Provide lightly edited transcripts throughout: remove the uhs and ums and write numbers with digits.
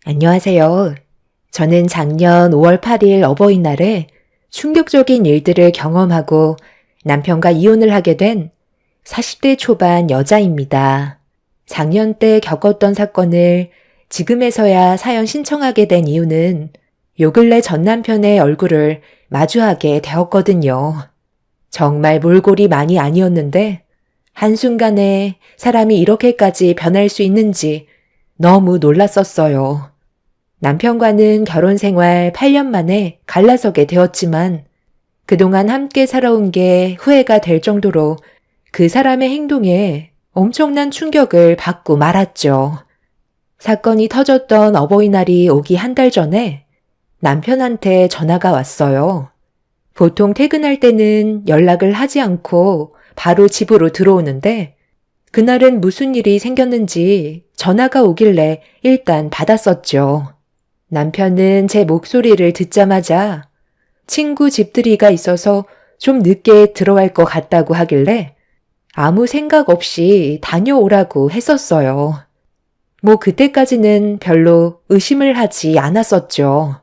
안녕하세요. 저는 작년 5월 8일 어버이날에 충격적인 일들을 경험하고 남편과 이혼을 하게 된 40대 초반 여자입니다. 작년 때 겪었던 사건을 지금에서야 사연 신청하게 된 이유는 요 근래 전 남편의 얼굴을 마주하게 되었거든요. 정말 몰골이 많이 아니었는데 한순간에 사람이 이렇게까지 변할 수 있는지 너무 놀랐었어요. 남편과는 결혼 생활 8년 만에 갈라서게 되었지만 그동안 함께 살아온 게 후회가 될 정도로 그 사람의 행동에 엄청난 충격을 받고 말았죠. 사건이 터졌던 어버이날이 오기 한 달 전에 남편한테 전화가 왔어요. 보통 퇴근할 때는 연락을 하지 않고 바로 집으로 들어오는데 그날은 무슨 일이 생겼는지 전화가 오길래 일단 받았었죠. 남편은 제 목소리를 듣자마자 친구 집들이가 있어서 좀 늦게 들어갈 것 같다고 하길래 아무 생각 없이 다녀오라고 했었어요. 뭐 그때까지는 별로 의심을 하지 않았었죠.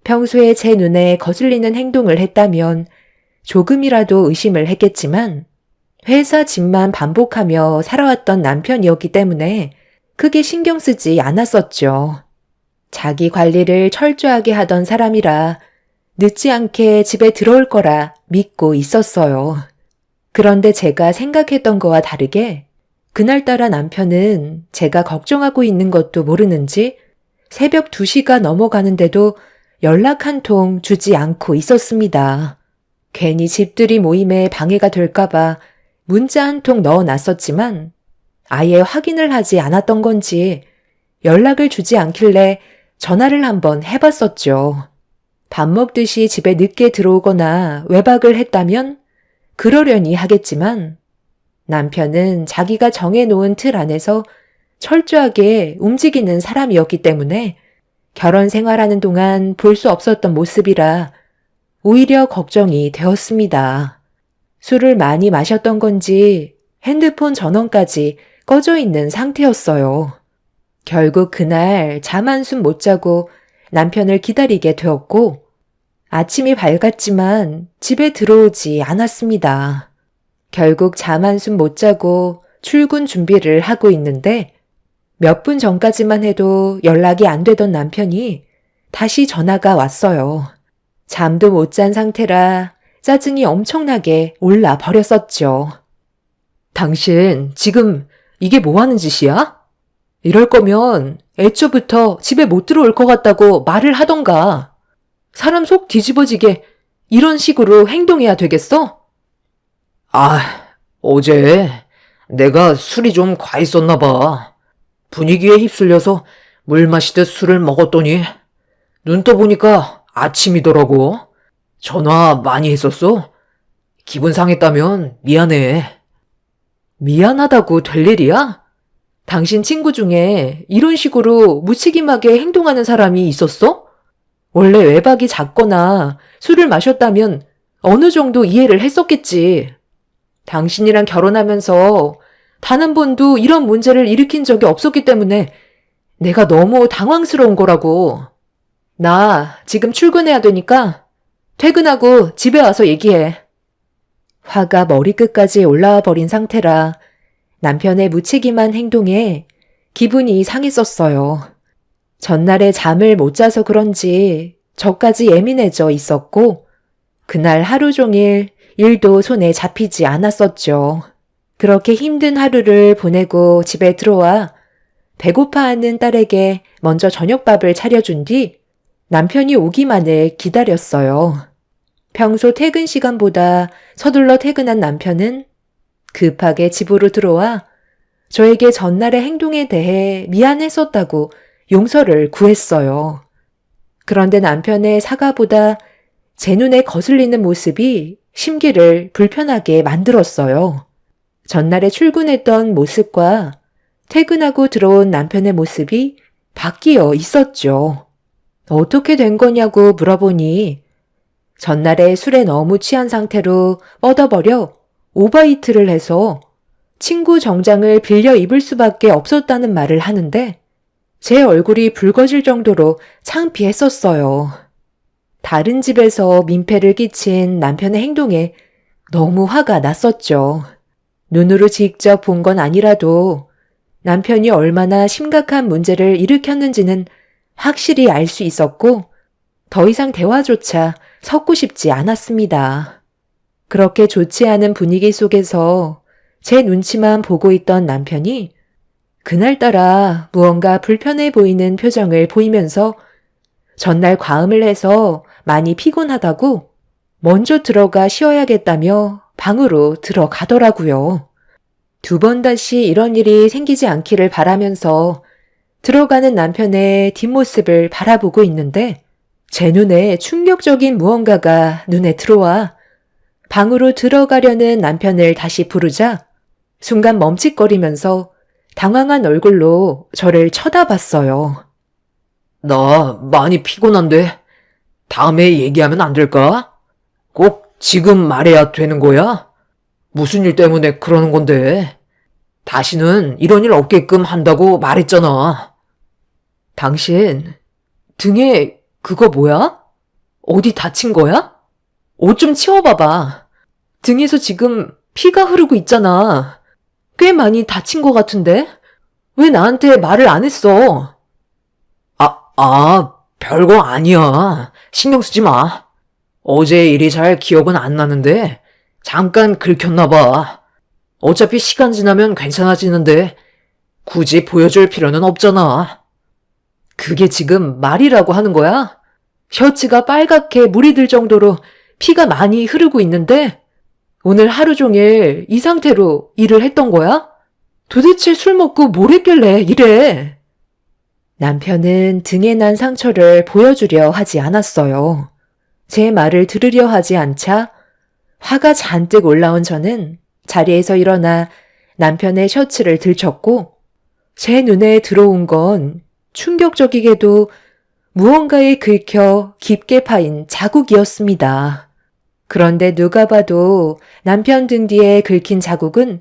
평소에 제 눈에 거슬리는 행동을 했다면 조금이라도 의심을 했겠지만 회사 집만 반복하며 살아왔던 남편이었기 때문에 크게 신경 쓰지 않았었죠. 자기 관리를 철저하게 하던 사람이라 늦지 않게 집에 들어올 거라 믿고 있었어요. 그런데 제가 생각했던 거와 다르게 그날따라 남편은 제가 걱정하고 있는 것도 모르는지 새벽 2시가 넘어가는데도 연락 한 통 주지 않고 있었습니다. 괜히 집들이 모임에 방해가 될까봐 문자 한 통 넣어놨었지만 아예 확인을 하지 않았던 건지 연락을 주지 않길래 전화를 한번 해봤었죠. 밥 먹듯이 집에 늦게 들어오거나 외박을 했다면 그러려니 하겠지만 남편은 자기가 정해놓은 틀 안에서 철저하게 움직이는 사람이었기 때문에 결혼 생활하는 동안 볼 수 없었던 모습이라 오히려 걱정이 되었습니다. 술을 많이 마셨던 건지 핸드폰 전원까지 꺼져 있는 상태였어요. 결국 그날 잠 한숨 못 자고 남편을 기다리게 되었고 아침이 밝았지만 집에 들어오지 않았습니다. 결국 잠 한숨 못 자고 출근 준비를 하고 있는데 몇 분 전까지만 해도 연락이 안 되던 남편이 다시 전화가 왔어요. 잠도 못 잔 상태라 짜증이 엄청나게 올라 버렸었죠. 당신 지금 이게 뭐 하는 짓이야? 이럴 거면 애초부터 집에 못 들어올 것 같다고 말을 하던가. 사람 속 뒤집어지게 이런 식으로 행동해야 되겠어? 어제 내가 술이 좀 과했었나 봐. 분위기에 휩쓸려서 물 마시듯 술을 먹었더니 눈 떠보니까 아침이더라고. 전화 많이 했었어? 기분 상했다면 미안해. 미안하다고 될 일이야? 당신 친구 중에 이런 식으로 무책임하게 행동하는 사람이 있었어? 원래 외박이 잦거나 술을 마셨다면 어느 정도 이해를 했었겠지. 당신이랑 결혼하면서 단 한 번도 이런 문제를 일으킨 적이 없었기 때문에 내가 너무 당황스러운 거라고. 나 지금 출근해야 되니까 퇴근하고 집에 와서 얘기해. 화가 머리끝까지 올라와 버린 상태라 남편의 무책임한 행동에 기분이 상했었어요. 전날에 잠을 못 자서 그런지 저까지 예민해져 있었고 그날 하루 종일 일도 손에 잡히지 않았었죠. 그렇게 힘든 하루를 보내고 집에 들어와 배고파하는 딸에게 먼저 저녁밥을 차려준 뒤 남편이 오기만을 기다렸어요. 평소 퇴근 시간보다 서둘러 퇴근한 남편은 급하게 집으로 들어와 저에게 전날의 행동에 대해 미안했었다고 용서를 구했어요. 그런데 남편의 사과보다 제 눈에 거슬리는 모습이 심기를 불편하게 만들었어요. 전날에 출근했던 모습과 퇴근하고 들어온 남편의 모습이 바뀌어 있었죠. 어떻게 된 거냐고 물어보니 전날에 술에 너무 취한 상태로 뻗어버려 오버히트를 해서 친구 정장을 빌려 입을 수밖에 없었다는 말을 하는데 제 얼굴이 붉어질 정도로 창피했었어요. 다른 집에서 민폐를 끼친 남편의 행동에 너무 화가 났었죠. 눈으로 직접 본 건 아니라도 남편이 얼마나 심각한 문제를 일으켰는지는 확실히 알 수 있었고 더 이상 대화조차 섞고 싶지 않았습니다. 그렇게 좋지 않은 분위기 속에서 제 눈치만 보고 있던 남편이 그날따라 무언가 불편해 보이는 표정을 보이면서 전날 과음을 해서 많이 피곤하다고 먼저 들어가 쉬어야겠다며 방으로 들어가더라고요. 두 번 다시 이런 일이 생기지 않기를 바라면서 들어가는 남편의 뒷모습을 바라보고 있는데 제 눈에 충격적인 무언가가 눈에 들어와 방으로 들어가려는 남편을 다시 부르자 순간 멈칫거리면서 당황한 얼굴로 저를 쳐다봤어요. 나 많이 피곤한데 다음에 얘기하면 안 될까? 꼭 지금 말해야 되는 거야? 무슨 일 때문에 그러는 건데? 다시는 이런 일 없게끔 한다고 말했잖아. 당신 등에 그거 뭐야? 어디 다친 거야? 옷 좀 치워봐봐. 등에서 지금 피가 흐르고 있잖아. 꽤 많이 다친 것 같은데? 왜 나한테 말을 안 했어? 별거 아니야. 신경 쓰지 마. 어제 일이 잘 기억은 안 나는데 잠깐 긁혔나 봐. 어차피 시간 지나면 괜찮아지는데 굳이 보여줄 필요는 없잖아. 그게 지금 말이라고 하는 거야? 셔츠가 빨갛게 물이 들 정도로 피가 많이 흐르고 있는데 오늘 하루 종일 이 상태로 일을 했던 거야? 도대체 술 먹고 뭘 했길래 이래? 남편은 등에 난 상처를 보여주려 하지 않았어요. 제 말을 들으려 하지 않자 화가 잔뜩 올라온 저는 자리에서 일어나 남편의 셔츠를 들쳤고 제 눈에 들어온 건 충격적이게도 무언가에 긁혀 깊게 파인 자국이었습니다. 그런데 누가 봐도 남편 등 뒤에 긁힌 자국은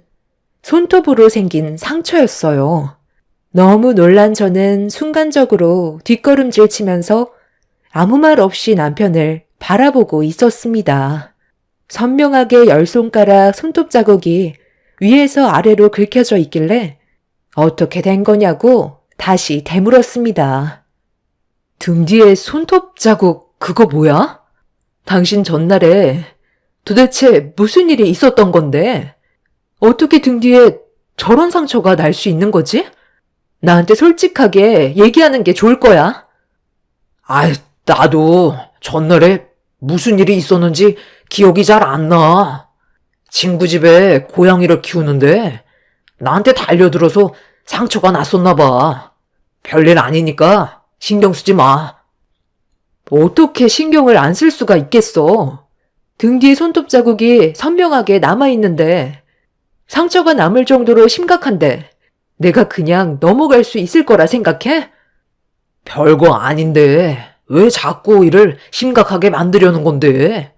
손톱으로 생긴 상처였어요. 너무 놀란 저는 순간적으로 뒷걸음질 치면서 아무 말 없이 남편을 바라보고 있었습니다. 선명하게 10손가락 손톱 자국이 위에서 아래로 긁혀져 있길래 어떻게 된 거냐고 다시 되물었습니다. 등 뒤에 손톱 자국 그거 뭐야? 당신 전날에 도대체 무슨 일이 있었던 건데? 어떻게 등 뒤에 저런 상처가 날 수 있는 거지? 나한테 솔직하게 얘기하는 게 좋을 거야. 나도 전날에 무슨 일이 있었는지 기억이 잘 안 나. 친구 집에 고양이를 키우는데 나한테 달려들어서 상처가 났었나 봐. 별일 아니니까 신경 쓰지 마. 어떻게 신경을 안 쓸 수가 있겠어. 등 뒤에 손톱 자국이 선명하게 남아있는데 상처가 남을 정도로 심각한데 내가 그냥 넘어갈 수 있을 거라 생각해? 별거 아닌데 왜 자꾸 일을 심각하게 만들려는 건데?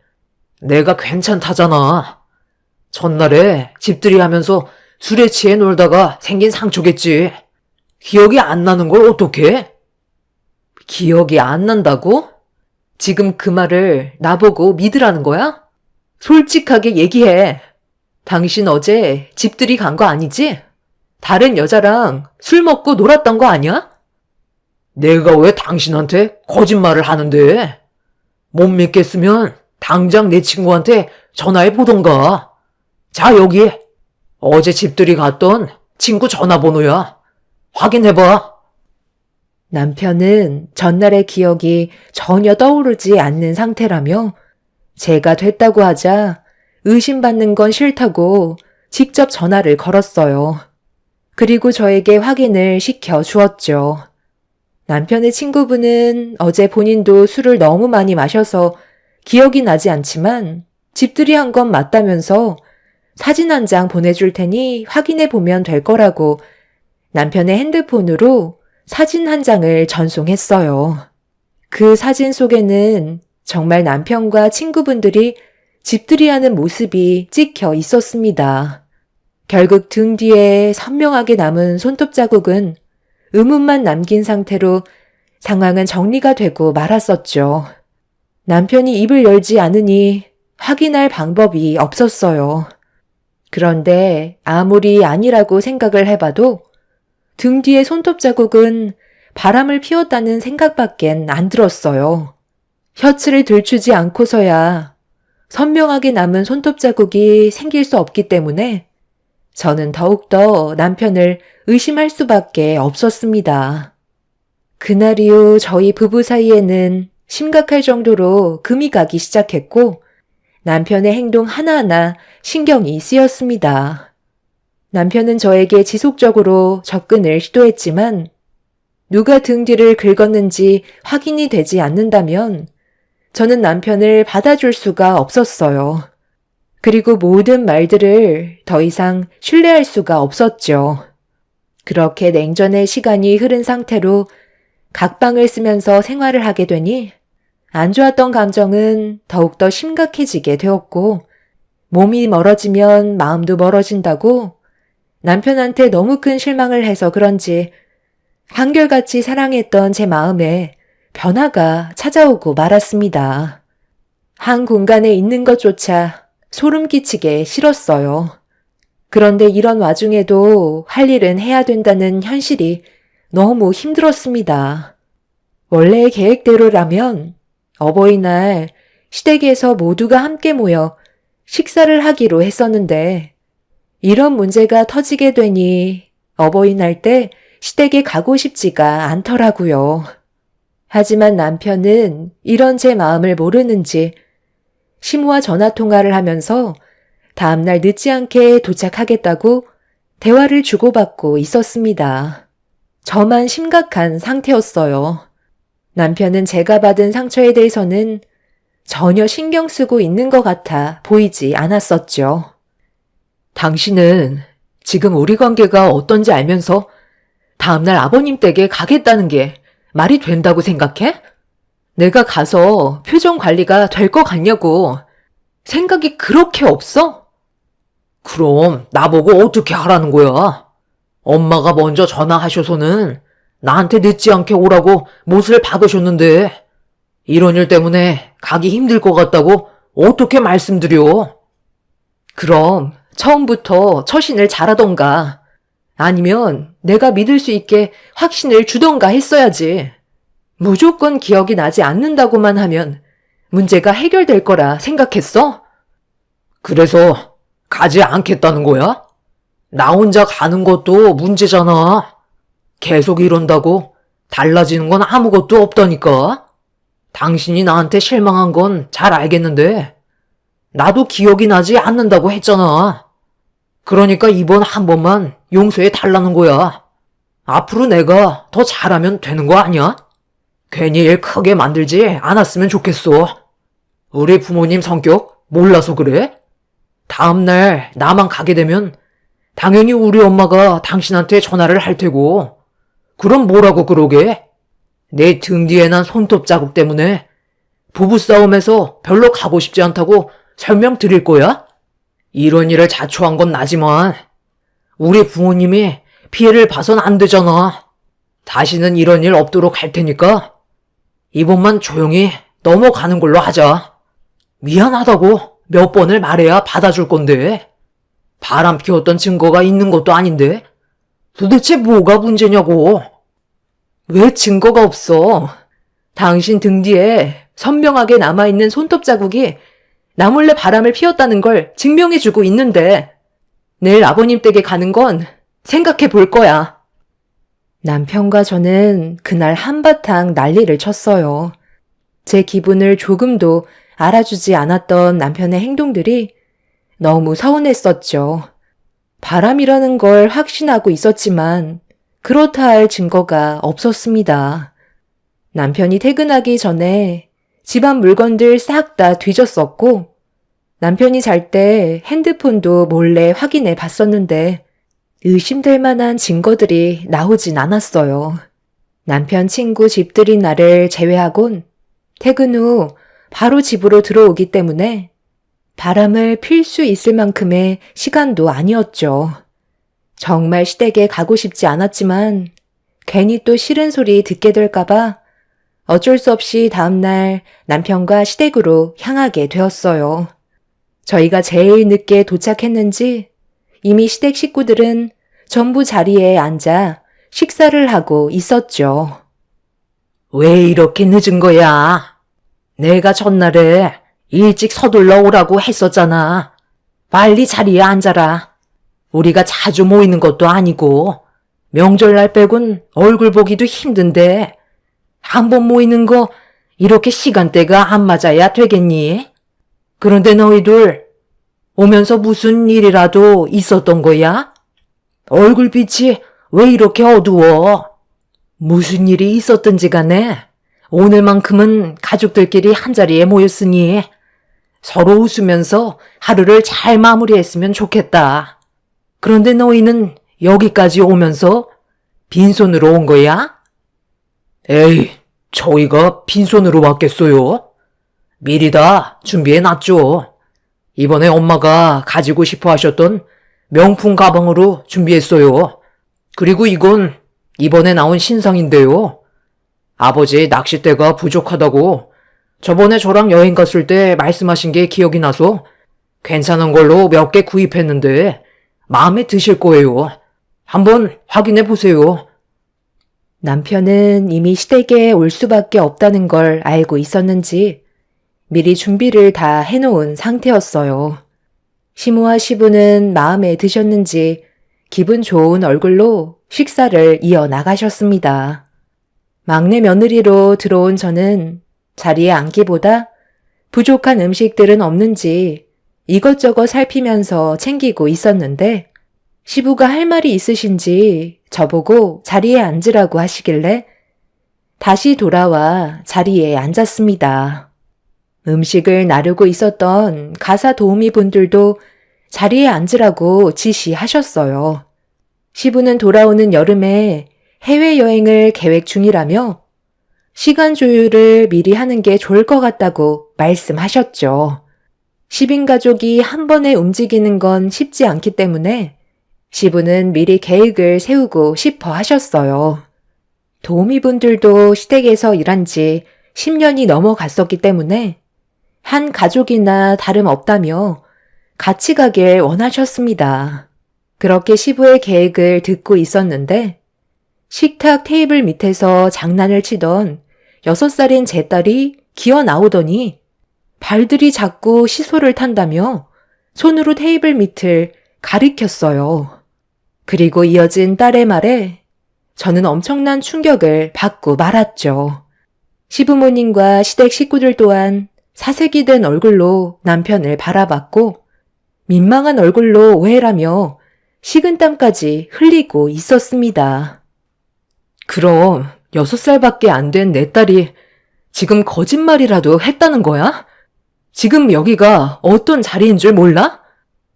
내가 괜찮다잖아. 전날에 집들이 하면서 술에 취해 놀다가 생긴 상처겠지. 기억이 안 나는 걸 어떡해? 기억이 안 난다고? 지금 그 말을 나보고 믿으라는 거야? 솔직하게 얘기해. 당신 어제 집들이 간 거 아니지? 다른 여자랑 술 먹고 놀았던 거 아니야? 내가 왜 당신한테 거짓말을 하는데? 못 믿겠으면 당장 내 친구한테 전화해 보던가. 자, 여기. 어제 집들이 갔던 친구 전화번호야. 확인해봐. 남편은 전날의 기억이 전혀 떠오르지 않는 상태라며 제가 됐다고 하자 의심받는 건 싫다고 직접 전화를 걸었어요. 그리고 저에게 확인을 시켜 주었죠. 남편의 친구분은 어제 본인도 술을 너무 많이 마셔서 기억이 나지 않지만 집들이 한 건 맞다면서 사진 한 장 보내줄 테니 확인해 보면 될 거라고 남편의 핸드폰으로 사진 한 장을 전송했어요. 그 사진 속에는 정말 남편과 친구분들이 집들이하는 모습이 찍혀 있었습니다. 결국 등 뒤에 선명하게 남은 손톱 자국은 의문만 남긴 상태로 상황은 정리가 되고 말았었죠. 남편이 입을 열지 않으니 확인할 방법이 없었어요. 그런데 아무리 아니라고 생각을 해봐도 등 뒤에 손톱 자국은 바람을 피웠다는 생각밖엔 안 들었어요. 셔츠를 들추지 않고서야 선명하게 남은 손톱 자국이 생길 수 없기 때문에 저는 더욱더 남편을 의심할 수밖에 없었습니다. 그날 이후 저희 부부 사이에는 심각할 정도로 금이 가기 시작했고 남편의 행동 하나하나 신경이 쓰였습니다. 남편은 저에게 지속적으로 접근을 시도했지만 누가 등 뒤를 긁었는지 확인이 되지 않는다면 저는 남편을 받아줄 수가 없었어요. 그리고 모든 말들을 더 이상 신뢰할 수가 없었죠. 그렇게 냉전의 시간이 흐른 상태로 각방을 쓰면서 생활을 하게 되니 안 좋았던 감정은 더욱더 심각해지게 되었고 몸이 멀어지면 마음도 멀어진다고 남편한테 너무 큰 실망을 해서 그런지 한결같이 사랑했던 제 마음에 변화가 찾아오고 말았습니다. 한 공간에 있는 것조차 소름 끼치게 싫었어요. 그런데 이런 와중에도 할 일은 해야 된다는 현실이 너무 힘들었습니다. 원래의 계획대로라면 어버이날 시댁에서 모두가 함께 모여 식사를 하기로 했었는데 이런 문제가 터지게 되니 어버이날 때 시댁에 가고 싶지가 않더라고요. 하지만 남편은 이런 제 마음을 모르는지 시모와 전화통화를 하면서 다음날 늦지 않게 도착하겠다고 대화를 주고받고 있었습니다. 저만 심각한 상태였어요. 남편은 제가 받은 상처에 대해서는 전혀 신경 쓰고 있는 것 같아 보이지 않았었죠. 당신은 지금 우리 관계가 어떤지 알면서 다음날 아버님 댁에 가겠다는 게 말이 된다고 생각해? 내가 가서 표정 관리가 될 것 같냐고. 생각이 그렇게 없어? 그럼 나보고 어떻게 하라는 거야? 엄마가 먼저 전화하셔서는 나한테 늦지 않게 오라고 못을 박으셨는데 이런 일 때문에 가기 힘들 것 같다고 어떻게 말씀드려? 그럼 처음부터 처신을 잘하던가 아니면 내가 믿을 수 있게 확신을 주던가 했어야지. 무조건 기억이 나지 않는다고만 하면 문제가 해결될 거라 생각했어? 그래서 가지 않겠다는 거야? 나 혼자 가는 것도 문제잖아. 계속 이런다고 달라지는 건 아무것도 없다니까. 당신이 나한테 실망한 건 잘 알겠는데 나도 기억이 나지 않는다고 했잖아. 그러니까 이번 한 번만 용서해 달라는 거야. 앞으로 내가 더 잘하면 되는 거 아니야? 괜히 일 크게 만들지 않았으면 좋겠어. 우리 부모님 성격 몰라서 그래? 다음날 나만 가게 되면 당연히 우리 엄마가 당신한테 전화를 할 테고 그럼 뭐라고 그러게? 내 등 뒤에 난 손톱 자국 때문에 부부싸움에서 별로 가고 싶지 않다고 설명드릴 거야? 이런 일을 자초한 건 나지만 우리 부모님이 피해를 봐선 안 되잖아. 다시는 이런 일 없도록 할 테니까 이번만 조용히 넘어가는 걸로 하자. 미안하다고 몇 번을 말해야 받아줄 건데 바람 피웠던 증거가 있는 것도 아닌데 도대체 뭐가 문제냐고. 왜 증거가 없어? 당신 등 뒤에 선명하게 남아있는 손톱 자국이 나 몰래 바람을 피웠다는 걸 증명해주고 있는데 내일 아버님 댁에 가는 건 생각해 볼 거야. 남편과 저는 그날 한바탕 난리를 쳤어요. 제 기분을 조금도 알아주지 않았던 남편의 행동들이 너무 서운했었죠. 바람이라는 걸 확신하고 있었지만 그렇다 할 증거가 없었습니다. 남편이 퇴근하기 전에 집안 물건들 싹 다 뒤졌었고 남편이 잘 때 핸드폰도 몰래 확인해 봤었는데 의심될 만한 증거들이 나오진 않았어요. 남편 친구 집들이 날을 제외하곤 퇴근 후 바로 집으로 들어오기 때문에 바람을 필 수 있을 만큼의 시간도 아니었죠. 정말 시댁에 가고 싶지 않았지만 괜히 또 싫은 소리 듣게 될까봐 어쩔 수 없이 다음날 남편과 시댁으로 향하게 되었어요. 저희가 제일 늦게 도착했는지 이미 시댁 식구들은 전부 자리에 앉아 식사를 하고 있었죠. 왜 이렇게 늦은 거야? 내가 전날에 일찍 서둘러 오라고 했었잖아. 빨리 자리에 앉아라. 우리가 자주 모이는 것도 아니고 명절날 빼곤 얼굴 보기도 힘든데 한 번 모이는 거 이렇게 시간대가 안 맞아야 되겠니? 그런데 너희들 오면서 무슨 일이라도 있었던 거야? 얼굴빛이 왜 이렇게 어두워? 무슨 일이 있었든지 간에 오늘만큼은 가족들끼리 한자리에 모였으니 서로 웃으면서 하루를 잘 마무리했으면 좋겠다. 그런데 너희는 여기까지 오면서 빈손으로 온 거야? 에이, 저희가 빈손으로 왔겠어요? 미리 다 준비해놨죠. 이번에 엄마가 가지고 싶어 하셨던 명품 가방으로 준비했어요. 그리고 이건 이번에 나온 신상인데요. 아버지 낚싯대가 부족하다고 저번에 저랑 여행 갔을 때 말씀하신 게 기억이 나서 괜찮은 걸로 몇 개 구입했는데 마음에 드실 거예요. 한번 확인해 보세요. 남편은 이미 시댁에 올 수밖에 없다는 걸 알고 있었는지 미리 준비를 다 해놓은 상태였어요. 시모와 시부는 마음에 드셨는지 기분 좋은 얼굴로 식사를 이어나가셨습니다. 막내 며느리로 들어온 저는 자리에 앉기보다 부족한 음식들은 없는지 이것저것 살피면서 챙기고 있었는데 시부가 할 말이 있으신지 저보고 자리에 앉으라고 하시길래 다시 돌아와 자리에 앉았습니다. 음식을 나르고 있었던 가사 도우미 분들도 자리에 앉으라고 지시하셨어요. 시부는 돌아오는 여름에 해외여행을 계획 중이라며 시간 조율을 미리 하는 게 좋을 것 같다고 말씀하셨죠. 10인 가족이 한 번에 움직이는 건 쉽지 않기 때문에 시부는 미리 계획을 세우고 싶어 하셨어요. 도우미분들도 시댁에서 일한 지 10년이 넘어갔었기 때문에 한 가족이나 다름없다며 같이 가길 원하셨습니다. 그렇게 시부의 계획을 듣고 있었는데 식탁 테이블 밑에서 장난을 치던 6살인 제 딸이 기어 나오더니 발들이 자꾸 시소를 탄다며 손으로 테이블 밑을 가리켰어요. 그리고 이어진 딸의 말에 저는 엄청난 충격을 받고 말았죠. 시부모님과 시댁 식구들 또한 사색이 된 얼굴로 남편을 바라봤고 민망한 얼굴로 오해라며 식은땀까지 흘리고 있었습니다. 그럼 6살밖에 안 된 내 딸이 지금 거짓말이라도 했다는 거야? 지금 여기가 어떤 자리인 줄 몰라?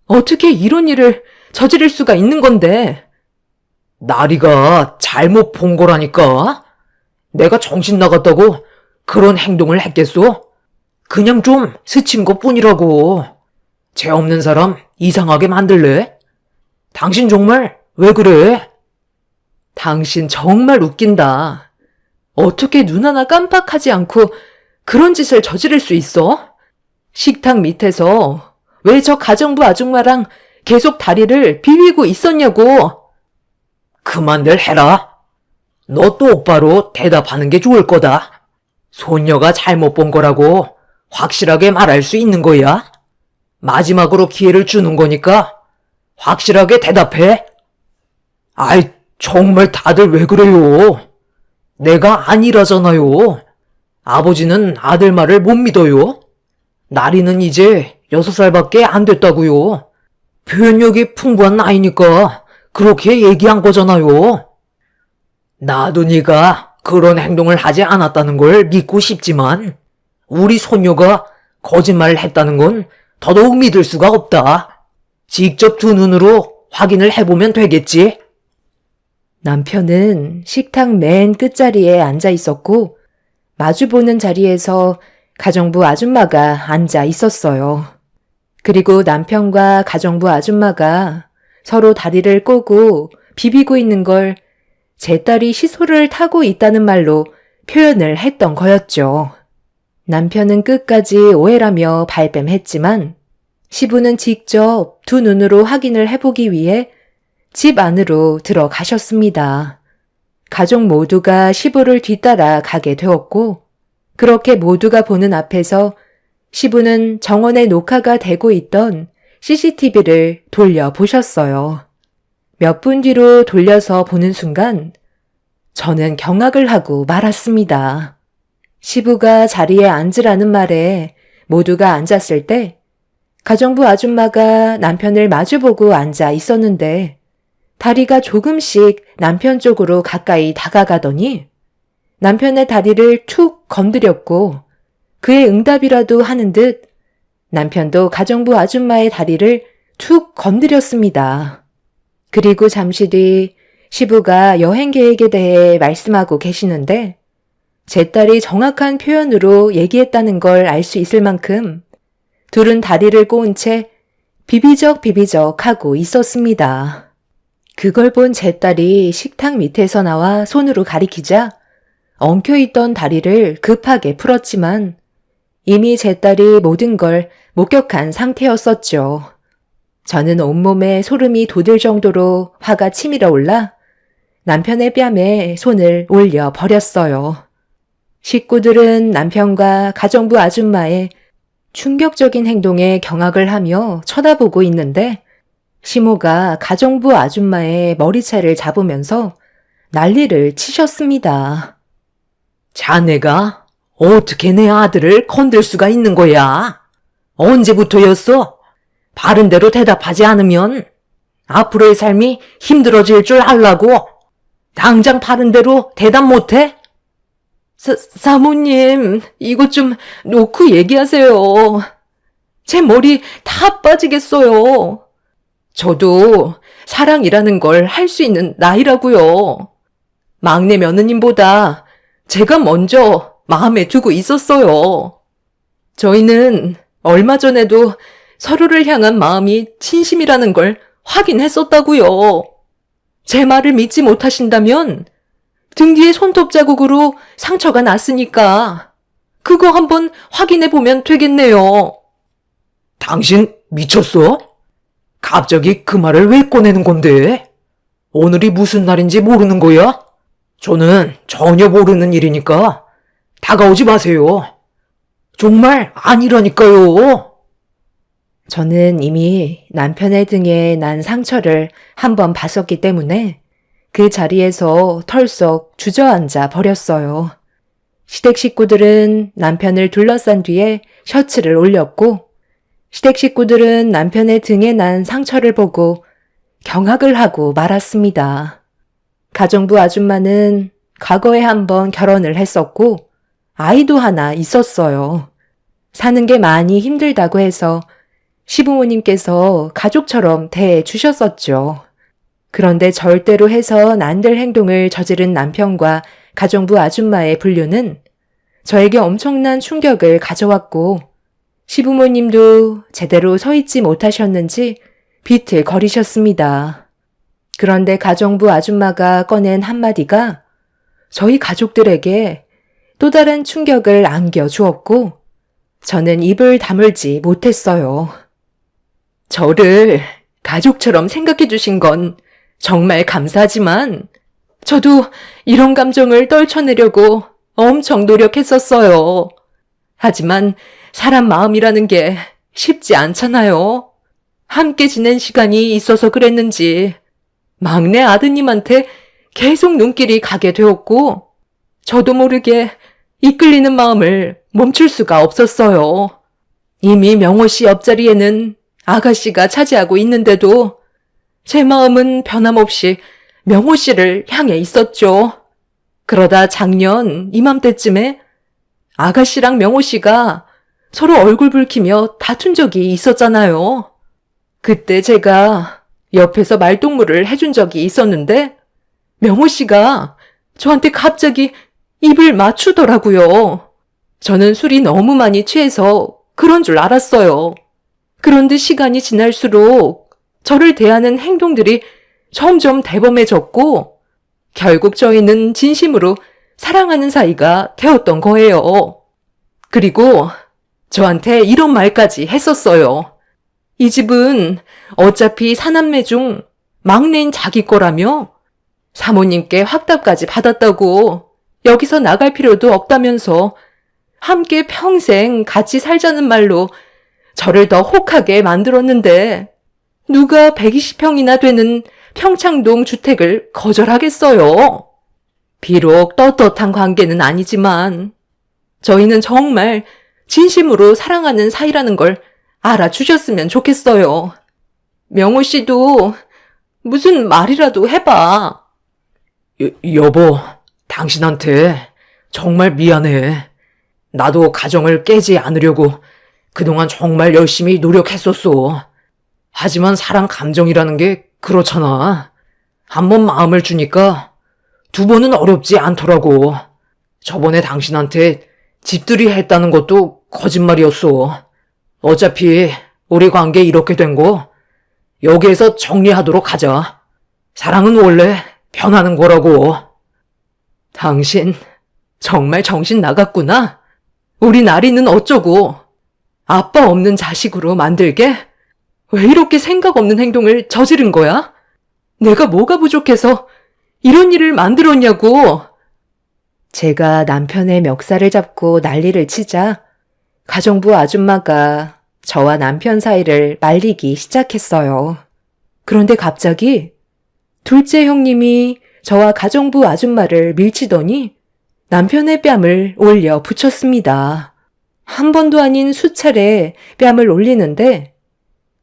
어떻게 이런 일을 저지를 수가 있는 건데? 나리가 잘못 본 거라니까. 내가 정신 나갔다고 그런 행동을 했겠어? 그냥 좀 스친 것뿐이라고. 죄 없는 사람 이상하게 만들래? 당신 정말 왜 그래? 당신 정말 웃긴다. 어떻게 눈 하나 깜빡하지 않고 그런 짓을 저지를 수 있어? 식탁 밑에서 왜 저 가정부 아줌마랑 계속 다리를 비비고 있었냐고. 그만들 해라. 너 똑바로 대답하는 게 좋을 거다. 손녀가 잘못 본 거라고 확실하게 말할 수 있는 거야? 마지막으로 기회를 주는 거니까 확실하게 대답해. 아이, 정말 다들 왜 그래요? 내가 아니라잖아요. 아버지는 아들 말을 못 믿어요. 나리는 이제 6살밖에 안 됐다고요. 표현력이 풍부한 나이니까 그렇게 얘기한 거잖아요. 나도 네가 그런 행동을 하지 않았다는 걸 믿고 싶지만 우리 손녀가 거짓말을 했다는 건 더더욱 믿을 수가 없다. 직접 두 눈으로 확인을 해보면 되겠지. 남편은 식탁 맨 끝자리에 앉아 있었고 마주보는 자리에서 가정부 아줌마가 앉아 있었어요. 그리고 남편과 가정부 아줌마가 서로 다리를 꼬고 비비고 있는 걸 제 딸이 시소를 타고 있다는 말로 표현을 했던 거였죠. 남편은 끝까지 오해라며 발뺌했지만 시부는 직접 두 눈으로 확인을 해보기 위해 집 안으로 들어가셨습니다. 가족 모두가 시부를 뒤따라 가게 되었고 그렇게 모두가 보는 앞에서 시부는 정원에 녹화가 되고 있던 CCTV를 돌려보셨어요. 몇 분 뒤로 돌려서 보는 순간 저는 경악을 하고 말았습니다. 시부가 자리에 앉으라는 말에 모두가 앉았을 때 가정부 아줌마가 남편을 마주보고 앉아 있었는데 다리가 조금씩 남편 쪽으로 가까이 다가가더니 남편의 다리를 툭 건드렸고 그의 응답이라도 하는 듯 남편도 가정부 아줌마의 다리를 툭 건드렸습니다. 그리고 잠시 뒤 시부가 여행 계획에 대해 말씀하고 계시는데 제 딸이 정확한 표현으로 얘기했다는 걸 알 수 있을 만큼 둘은 다리를 꼬은 채 비비적 하고 있었습니다. 그걸 본 제 딸이 식탁 밑에서 나와 손으로 가리키자 엉켜있던 다리를 급하게 풀었지만 이미 제 딸이 모든 걸 목격한 상태였었죠. 저는 온몸에 소름이 돋을 정도로 화가 치밀어 올라 남편의 뺨에 손을 올려 버렸어요. 식구들은 남편과 가정부 아줌마의 충격적인 행동에 경악을 하며 쳐다보고 있는데 시모가 가정부 아줌마의 머리채를 잡으면서 난리를 치셨습니다. 자네가 어떻게 내 아들을 건들 수가 있는 거야? 언제부터였어? 바른 대로 대답하지 않으면 앞으로의 삶이 힘들어질 줄 알라고. 당장 바른 대로 대답 못해? 사모님, 이거 좀 놓고 얘기하세요. 제 머리 다 빠지겠어요. 저도 사랑이라는 걸 할 수 있는 나이라고요. 막내 며느님보다 제가 먼저 마음에 두고 있었어요. 저희는 얼마 전에도 서로를 향한 마음이 진심이라는 걸 확인했었다고요. 제 말을 믿지 못하신다면 등 뒤에 손톱 자국으로 상처가 났으니까 그거 한번 확인해 보면 되겠네요. 당신 미쳤어? 갑자기 그 말을 왜 꺼내는 건데? 오늘이 무슨 날인지 모르는 거야? 저는 전혀 모르는 일이니까 다가오지 마세요. 정말 아니라니까요. 저는 이미 남편의 등에 난 상처를 한번 봤었기 때문에 그 자리에서 털썩 주저앉아 버렸어요. 시댁 식구들은 남편을 둘러싼 뒤에 셔츠를 올렸고 시댁 식구들은 남편의 등에 난 상처를 보고 경악을 하고 말았습니다. 가정부 아줌마는 과거에 한번 결혼을 했었고 아이도 하나 있었어요. 사는 게 많이 힘들다고 해서 시부모님께서 가족처럼 대해 주셨었죠. 그런데 절대로 해선 안 될 행동을 저지른 남편과 가정부 아줌마의 분류는 저에게 엄청난 충격을 가져왔고 시부모님도 제대로 서 있지 못하셨는지 비틀거리셨습니다. 그런데 가정부 아줌마가 꺼낸 한마디가 저희 가족들에게 또 다른 충격을 안겨주었고 저는 입을 다물지 못했어요. 저를 가족처럼 생각해 주신 건 정말 감사하지만 저도 이런 감정을 떨쳐내려고 엄청 노력했었어요. 하지만 사람 마음이라는 게 쉽지 않잖아요. 함께 지낸 시간이 있어서 그랬는지 막내 아드님한테 계속 눈길이 가게 되었고 저도 모르게 이끌리는 마음을 멈출 수가 없었어요. 이미 명호 씨 옆자리에는 아가씨가 차지하고 있는데도 제 마음은 변함없이 명호 씨를 향해 있었죠. 그러다 작년 이맘때쯤에 아가씨랑 명호 씨가 서로 얼굴 붉히며 다툰 적이 있었잖아요. 그때 제가 옆에서 말동무를 해준 적이 있었는데 명호 씨가 저한테 갑자기 입을 맞추더라고요. 저는 술이 너무 많이 취해서 그런 줄 알았어요. 그런데 시간이 지날수록 저를 대하는 행동들이 점점 대범해졌고 결국 저희는 진심으로 사랑하는 사이가 되었던 거예요. 그리고 저한테 이런 말까지 했었어요. 이 집은 어차피 사남매 중 막내인 자기 거라며 사모님께 확답까지 받았다고 여기서 나갈 필요도 없다면서 함께 평생 같이 살자는 말로 저를 더 혹하게 만들었는데 누가 120평이나 되는 평창동 주택을 거절하겠어요. 비록 떳떳한 관계는 아니지만 저희는 정말 진심으로 사랑하는 사이라는 걸 알아주셨으면 좋겠어요. 명호 씨도 무슨 말이라도 해봐. 여보, 당신한테 정말 미안해. 나도 가정을 깨지 않으려고 그동안 정말 열심히 노력했었어. 하지만 사랑 감정이라는 게 그렇잖아. 한 번 마음을 주니까 두 번은 어렵지 않더라고. 저번에 당신한테 집들이 했다는 것도 거짓말이었어. 어차피 우리 관계 이렇게 된 거 여기에서 정리하도록 하자. 사랑은 원래 변하는 거라고. 당신 정말 정신 나갔구나. 우리 나리는 어쩌고 아빠 없는 자식으로 만들게? 왜 이렇게 생각 없는 행동을 저지른 거야? 내가 뭐가 부족해서 이런 일을 만들었냐고. 제가 남편의 멱살을 잡고 난리를 치자 가정부 아줌마가 저와 남편 사이를 말리기 시작했어요. 그런데 갑자기 둘째 형님이 저와 가정부 아줌마를 밀치더니 남편의 뺨을 올려 붙였습니다. 한 번도 아닌 수차례 뺨을 올리는데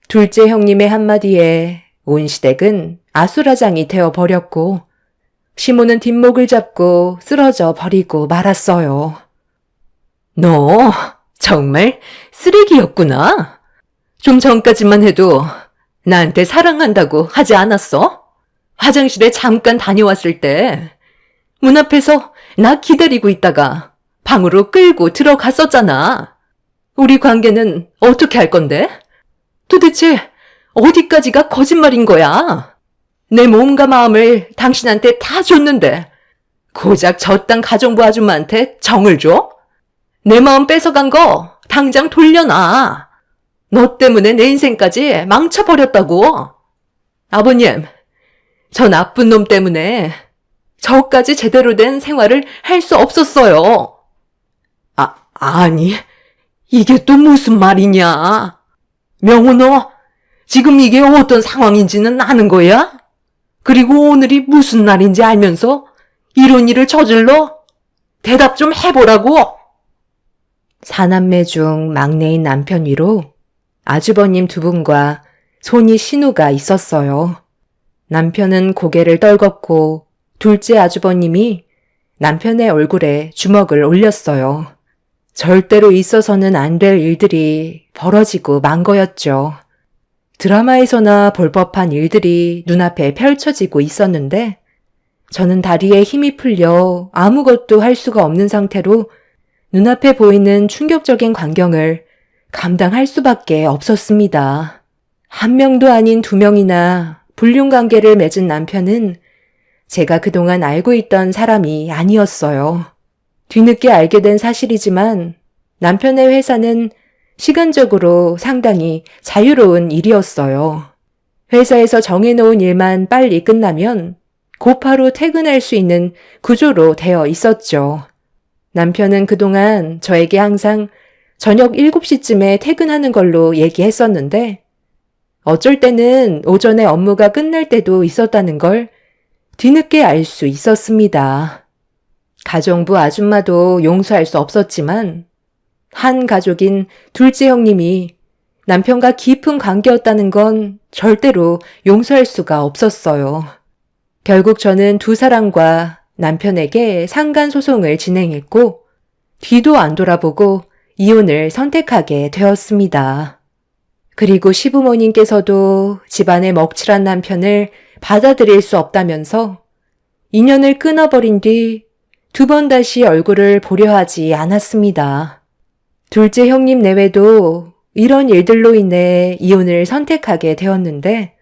둘째 형님의 한마디에 온 시댁은 아수라장이 되어버렸고 시모는 뒷목을 잡고 쓰러져 버리고 말았어요. 너 정말 쓰레기였구나. 좀 전까지만 해도 나한테 사랑한다고 하지 않았어? 화장실에 잠깐 다녀왔을 때 문 앞에서 나 기다리고 있다가 방으로 끌고 들어갔었잖아. 우리 관계는 어떻게 할 건데? 도대체 어디까지가 거짓말인 거야? 내 몸과 마음을 당신한테 다 줬는데 고작 저딴 가정부 아줌마한테 정을 줘? 내 마음 뺏어간 거 당장 돌려놔. 너 때문에 내 인생까지 망쳐버렸다고. 아버님, 저 나쁜 놈 때문에 저까지 제대로 된 생활을 할 수 없었어요. 아니, 이게 또 무슨 말이냐? 명호 너 지금 이게 어떤 상황인지는 아는 거야? 그리고 오늘이 무슨 날인지 알면서 이런 일을 저질러? 대답 좀 해보라고. 사남매 중 막내인 남편 위로 아주버님 두 분과 손이 신우가 있었어요. 남편은 고개를 떨궜고 둘째 아주버님이 남편의 얼굴에 주먹을 올렸어요. 절대로 있어서는 안 될 일들이 벌어지고 만 거였죠. 드라마에서나 볼 법한 일들이 눈앞에 펼쳐지고 있었는데 저는 다리에 힘이 풀려 아무것도 할 수가 없는 상태로 눈앞에 보이는 충격적인 광경을 감당할 수밖에 없었습니다. 한 명도 아닌 두 명이나 불륜관계를 맺은 남편은 제가 그동안 알고 있던 사람이 아니었어요. 뒤늦게 알게 된 사실이지만 남편의 회사는 시간적으로 상당히 자유로운 일이었어요. 회사에서 정해놓은 일만 빨리 끝나면 곧바로 퇴근할 수 있는 구조로 되어 있었죠. 남편은 그동안 저에게 항상 저녁 7시쯤에 퇴근하는 걸로 얘기했었는데 어쩔 때는 오전에 업무가 끝날 때도 있었다는 걸 뒤늦게 알 수 있었습니다. 가정부 아줌마도 용서할 수 없었지만 한 가족인 둘째 형님이 남편과 깊은 관계였다는 건 절대로 용서할 수가 없었어요. 결국 저는 두 사람과 남편에게 상간소송을 진행했고 뒤도 안 돌아보고 이혼을 선택하게 되었습니다. 그리고 시부모님께서도 집안에 먹칠한 남편을 받아들일 수 없다면서 인연을 끊어버린 뒤 두 번 다시 얼굴을 보려 하지 않았습니다. 둘째 형님 내외도 이런 일들로 인해 이혼을 선택하게 되었는데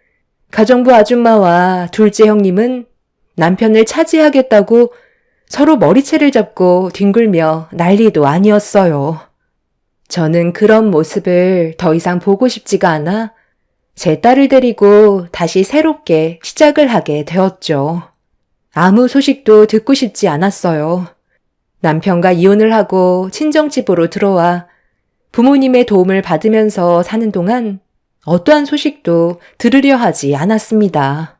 가정부 아줌마와 둘째 형님은 남편을 차지하겠다고 서로 머리채를 잡고 뒹굴며 난리도 아니었어요. 저는 그런 모습을 더 이상 보고 싶지가 않아 제 딸을 데리고 다시 새롭게 시작을 하게 되었죠. 아무 소식도 듣고 싶지 않았어요. 남편과 이혼을 하고 친정집으로 들어와 부모님의 도움을 받으면서 사는 동안 어떠한 소식도 들으려 하지 않았습니다.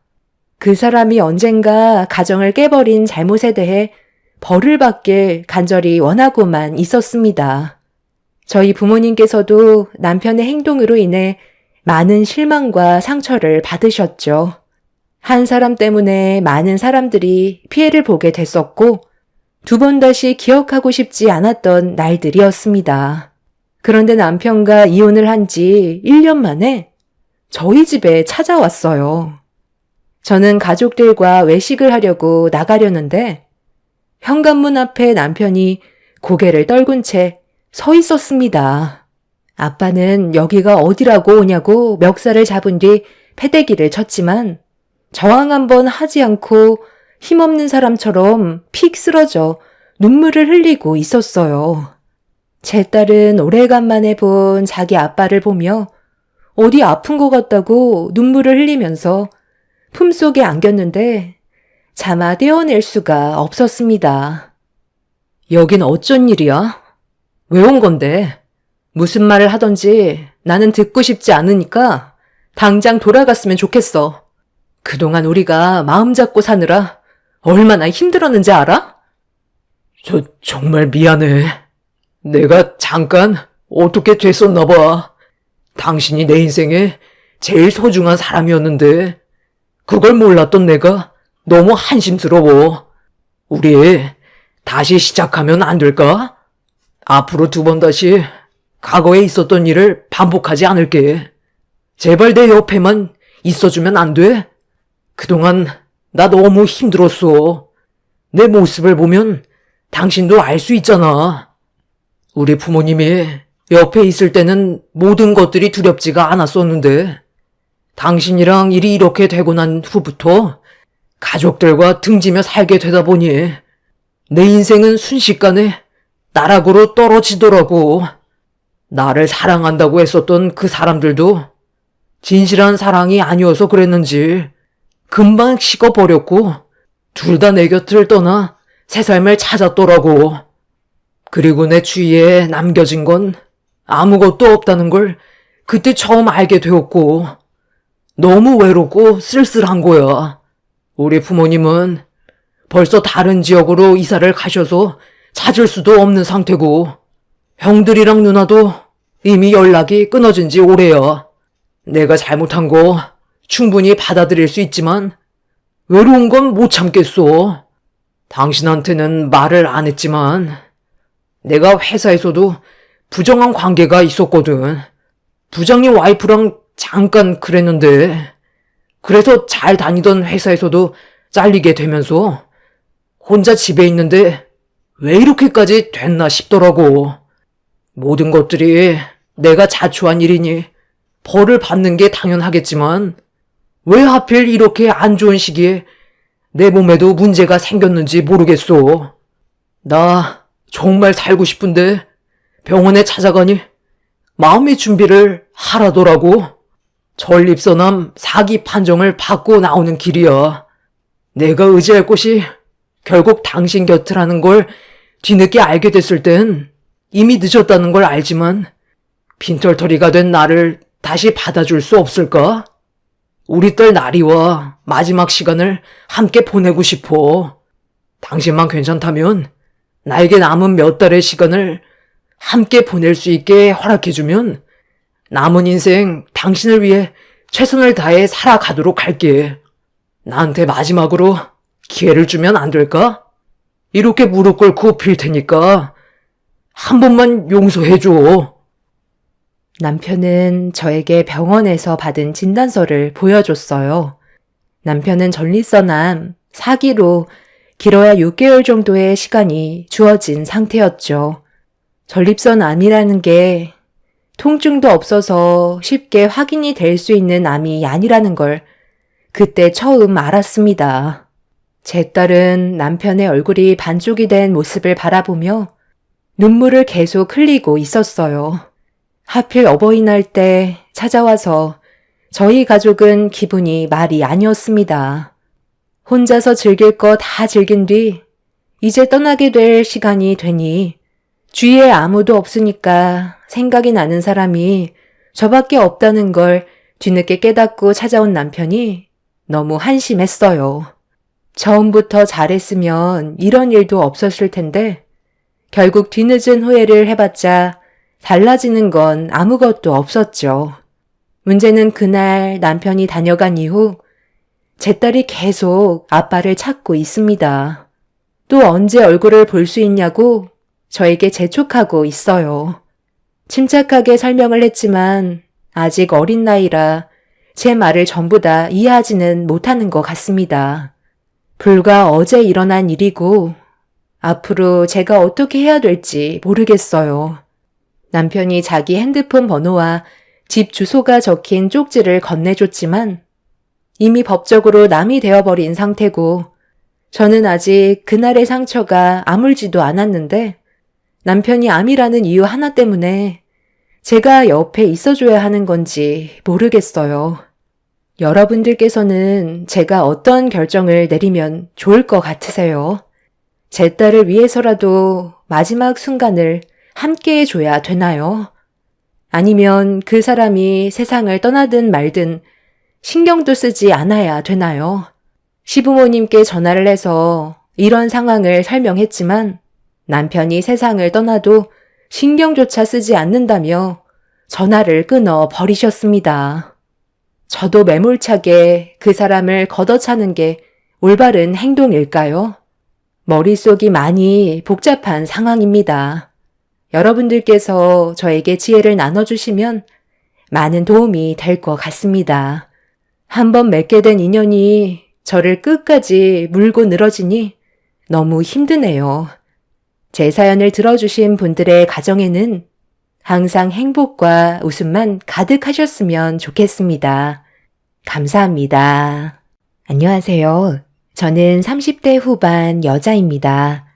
그 사람이 언젠가 가정을 깨버린 잘못에 대해 벌을 받길 간절히 원하고만 있었습니다. 저희 부모님께서도 남편의 행동으로 인해 많은 실망과 상처를 받으셨죠. 한 사람 때문에 많은 사람들이 피해를 보게 됐었고, 두 번 다시 기억하고 싶지 않았던 날들이었습니다. 그런데 남편과 이혼을 한 지 1년 만에 저희 집에 찾아왔어요. 저는 가족들과 외식을 하려고 나가려는데 현관문 앞에 남편이 고개를 떨군 채 서 있었습니다. 아빠는 여기가 어디라고 오냐고 멱살을 잡은 뒤 패대기를 쳤지만 저항 한번 하지 않고 힘없는 사람처럼 픽 쓰러져 눈물을 흘리고 있었어요. 제 딸은 오래간만에 본 자기 아빠를 보며 어디 아픈 것 같다고 눈물을 흘리면서 품속에 안겼는데 차마 떼어낼 수가 없었습니다. 여긴 어쩐 일이야? 왜 온 건데? 무슨 말을 하던지 나는 듣고 싶지 않으니까 당장 돌아갔으면 좋겠어. 그동안 우리가 마음 잡고 사느라 얼마나 힘들었는지 알아? 정말 미안해. 내가 잠깐 어떻게 됐었나 봐. 당신이 내 인생에 제일 소중한 사람이었는데 그걸 몰랐던 내가 너무 한심스러워. 우리 다시 시작하면 안 될까? 앞으로 두 번 다시 과거에 있었던 일을 반복하지 않을게. 제발 내 옆에만 있어주면 안 돼? 그동안 나 너무 힘들었어. 내 모습을 보면 당신도 알 수 있잖아. 우리 부모님이 옆에 있을 때는 모든 것들이 두렵지가 않았었는데 당신이랑 일이 이렇게 되고 난 후부터 가족들과 등지며 살게 되다 보니 내 인생은 순식간에 나락으로 떨어지더라고. 나를 사랑한다고 했었던 그 사람들도 진실한 사랑이 아니어서 그랬는지 금방 식어버렸고 둘 다 내 곁을 떠나 새 삶을 찾았더라고. 그리고 내 주위에 남겨진 건 아무것도 없다는 걸 그때 처음 알게 되었고 너무 외롭고 쓸쓸한 거야. 우리 부모님은 벌써 다른 지역으로 이사를 가셔서 찾을 수도 없는 상태고 형들이랑 누나도 이미 연락이 끊어진 지 오래야. 내가 잘못한 거 충분히 받아들일 수 있지만 외로운 건 못 참겠어. 당신한테는 말을 안 했지만 내가 회사에서도 부정한 관계가 있었거든. 부장님 와이프랑 잠깐 그랬는데 그래서 잘 다니던 회사에서도 잘리게 되면서 혼자 집에 있는데 왜 이렇게까지 됐나 싶더라고. 모든 것들이 내가 자초한 일이니 벌을 받는 게 당연하겠지만 왜 하필 이렇게 안 좋은 시기에 내 몸에도 문제가 생겼는지 모르겠어. 나 정말 살고 싶은데 병원에 찾아가니 마음의 준비를 하라더라고. 전립선암 4기 판정을 받고 나오는 길이야. 내가 의지할 곳이 결국 당신 곁이라는 걸 뒤늦게 알게 됐을 땐 이미 늦었다는 걸 알지만 빈털터리가 된 나를 다시 받아줄 수 없을까? 우리 딸 나리와 마지막 시간을 함께 보내고 싶어. 당신만 괜찮다면 나에게 남은 몇 달의 시간을 함께 보낼 수 있게 허락해주면 남은 인생 당신을 위해 최선을 다해 살아가도록 할게. 나한테 마지막으로 기회를 주면 안 될까? 이렇게 무릎 꿇고 빌 테니까 한 번만 용서해줘. 남편은 저에게 병원에서 받은 진단서를 보여줬어요. 남편은 전립선암 4기로 길어야 6개월 정도의 시간이 주어진 상태였죠. 전립선암이라는 게 통증도 없어서 쉽게 확인이 될 수 있는 암이 아니라는 걸 그때 처음 알았습니다. 제 딸은 남편의 얼굴이 반쪽이 된 모습을 바라보며 눈물을 계속 흘리고 있었어요. 하필 어버이날 때 찾아와서 저희 가족은 기분이 말이 아니었습니다. 혼자서 즐길 거 다 즐긴 뒤 이제 떠나게 될 시간이 되니 주위에 아무도 없으니까 생각이 나는 사람이 저밖에 없다는 걸 뒤늦게 깨닫고 찾아온 남편이 너무 한심했어요. 처음부터 잘했으면 이런 일도 없었을 텐데 결국 뒤늦은 후회를 해봤자 달라지는 건 아무것도 없었죠. 문제는 그날 남편이 다녀간 이후 제 딸이 계속 아빠를 찾고 있습니다. 또 언제 얼굴을 볼 수 있냐고 저에게 재촉하고 있어요. 침착하게 설명을 했지만 아직 어린 나이라 제 말을 전부 다 이해하지는 못하는 것 같습니다. 불과 어제 일어난 일이고 앞으로 제가 어떻게 해야 될지 모르겠어요. 남편이 자기 핸드폰 번호와 집 주소가 적힌 쪽지를 건네줬지만 이미 법적으로 남이 되어버린 상태고 저는 아직 그날의 상처가 아물지도 않았는데 남편이 암이라는 이유 하나 때문에 제가 옆에 있어줘야 하는 건지 모르겠어요. 여러분들께서는 제가 어떤 결정을 내리면 좋을 것 같으세요? 제 딸을 위해서라도 마지막 순간을 함께 해줘야 되나요? 아니면 그 사람이 세상을 떠나든 말든 신경도 쓰지 않아야 되나요? 시부모님께 전화를 해서 이런 상황을 설명했지만 남편이 세상을 떠나도 신경조차 쓰지 않는다며 전화를 끊어 버리셨습니다. 저도 매몰차게 그 사람을 걷어차는 게 올바른 행동일까요? 머릿속이 많이 복잡한 상황입니다. 여러분들께서 저에게 지혜를 나눠주시면 많은 도움이 될 것 같습니다. 한번 맺게 된 인연이 저를 끝까지 물고 늘어지니 너무 힘드네요. 제 사연을 들어주신 분들의 가정에는 항상 행복과 웃음만 가득하셨으면 좋겠습니다. 감사합니다. 안녕하세요. 저는 30대 후반 여자입니다.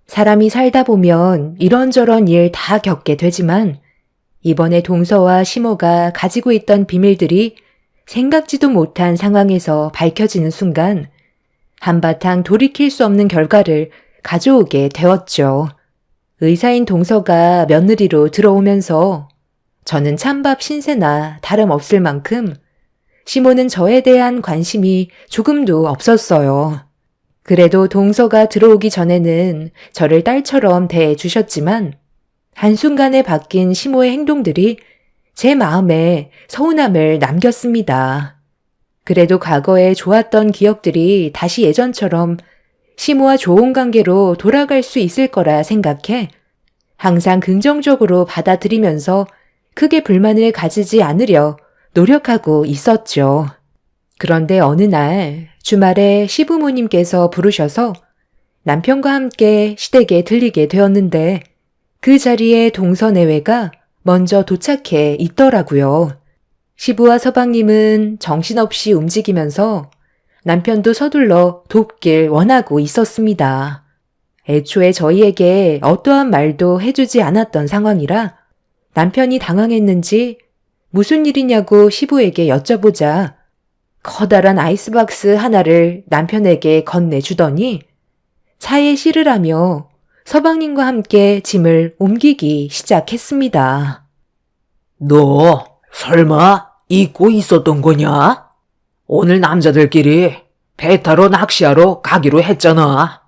사람이 살다 보면 이런저런 일 다 겪게 되지만 이번에 동서와 시모가 가지고 있던 비밀들이 생각지도 못한 상황에서 밝혀지는 순간 한바탕 돌이킬 수 없는 결과를 가져오게 되었죠. 의사인 동서가 며느리로 들어오면서 저는 찬밥 신세나 다름없을 만큼 시모는 저에 대한 관심이 조금도 없었어요. 그래도 동서가 들어오기 전에는 저를 딸처럼 대해주셨지만 한순간에 바뀐 시모의 행동들이 제 마음에 서운함을 남겼습니다. 그래도 과거에 좋았던 기억들이 다시 예전처럼 시모와 좋은 관계로 돌아갈 수 있을 거라 생각해 항상 긍정적으로 받아들이면서 크게 불만을 가지지 않으려 노력하고 있었죠. 그런데 어느 날 주말에 시부모님께서 부르셔서 남편과 함께 시댁에 들리게 되었는데 그 자리에 동서내외가 먼저 도착해 있더라고요. 시부와 서방님은 정신없이 움직이면서 남편도 서둘러 돕길 원하고 있었습니다. 애초에 저희에게 어떠한 말도 해주지 않았던 상황이라 남편이 당황했는지 무슨 일이냐고 시부에게 여쭤보자 커다란 아이스박스 하나를 남편에게 건네주더니 차에 실으라며 서방님과 함께 짐을 옮기기 시작했습니다. 너 설마 잊고 있었던 거냐? 오늘 남자들끼리 배 타러 낚시하러 가기로 했잖아.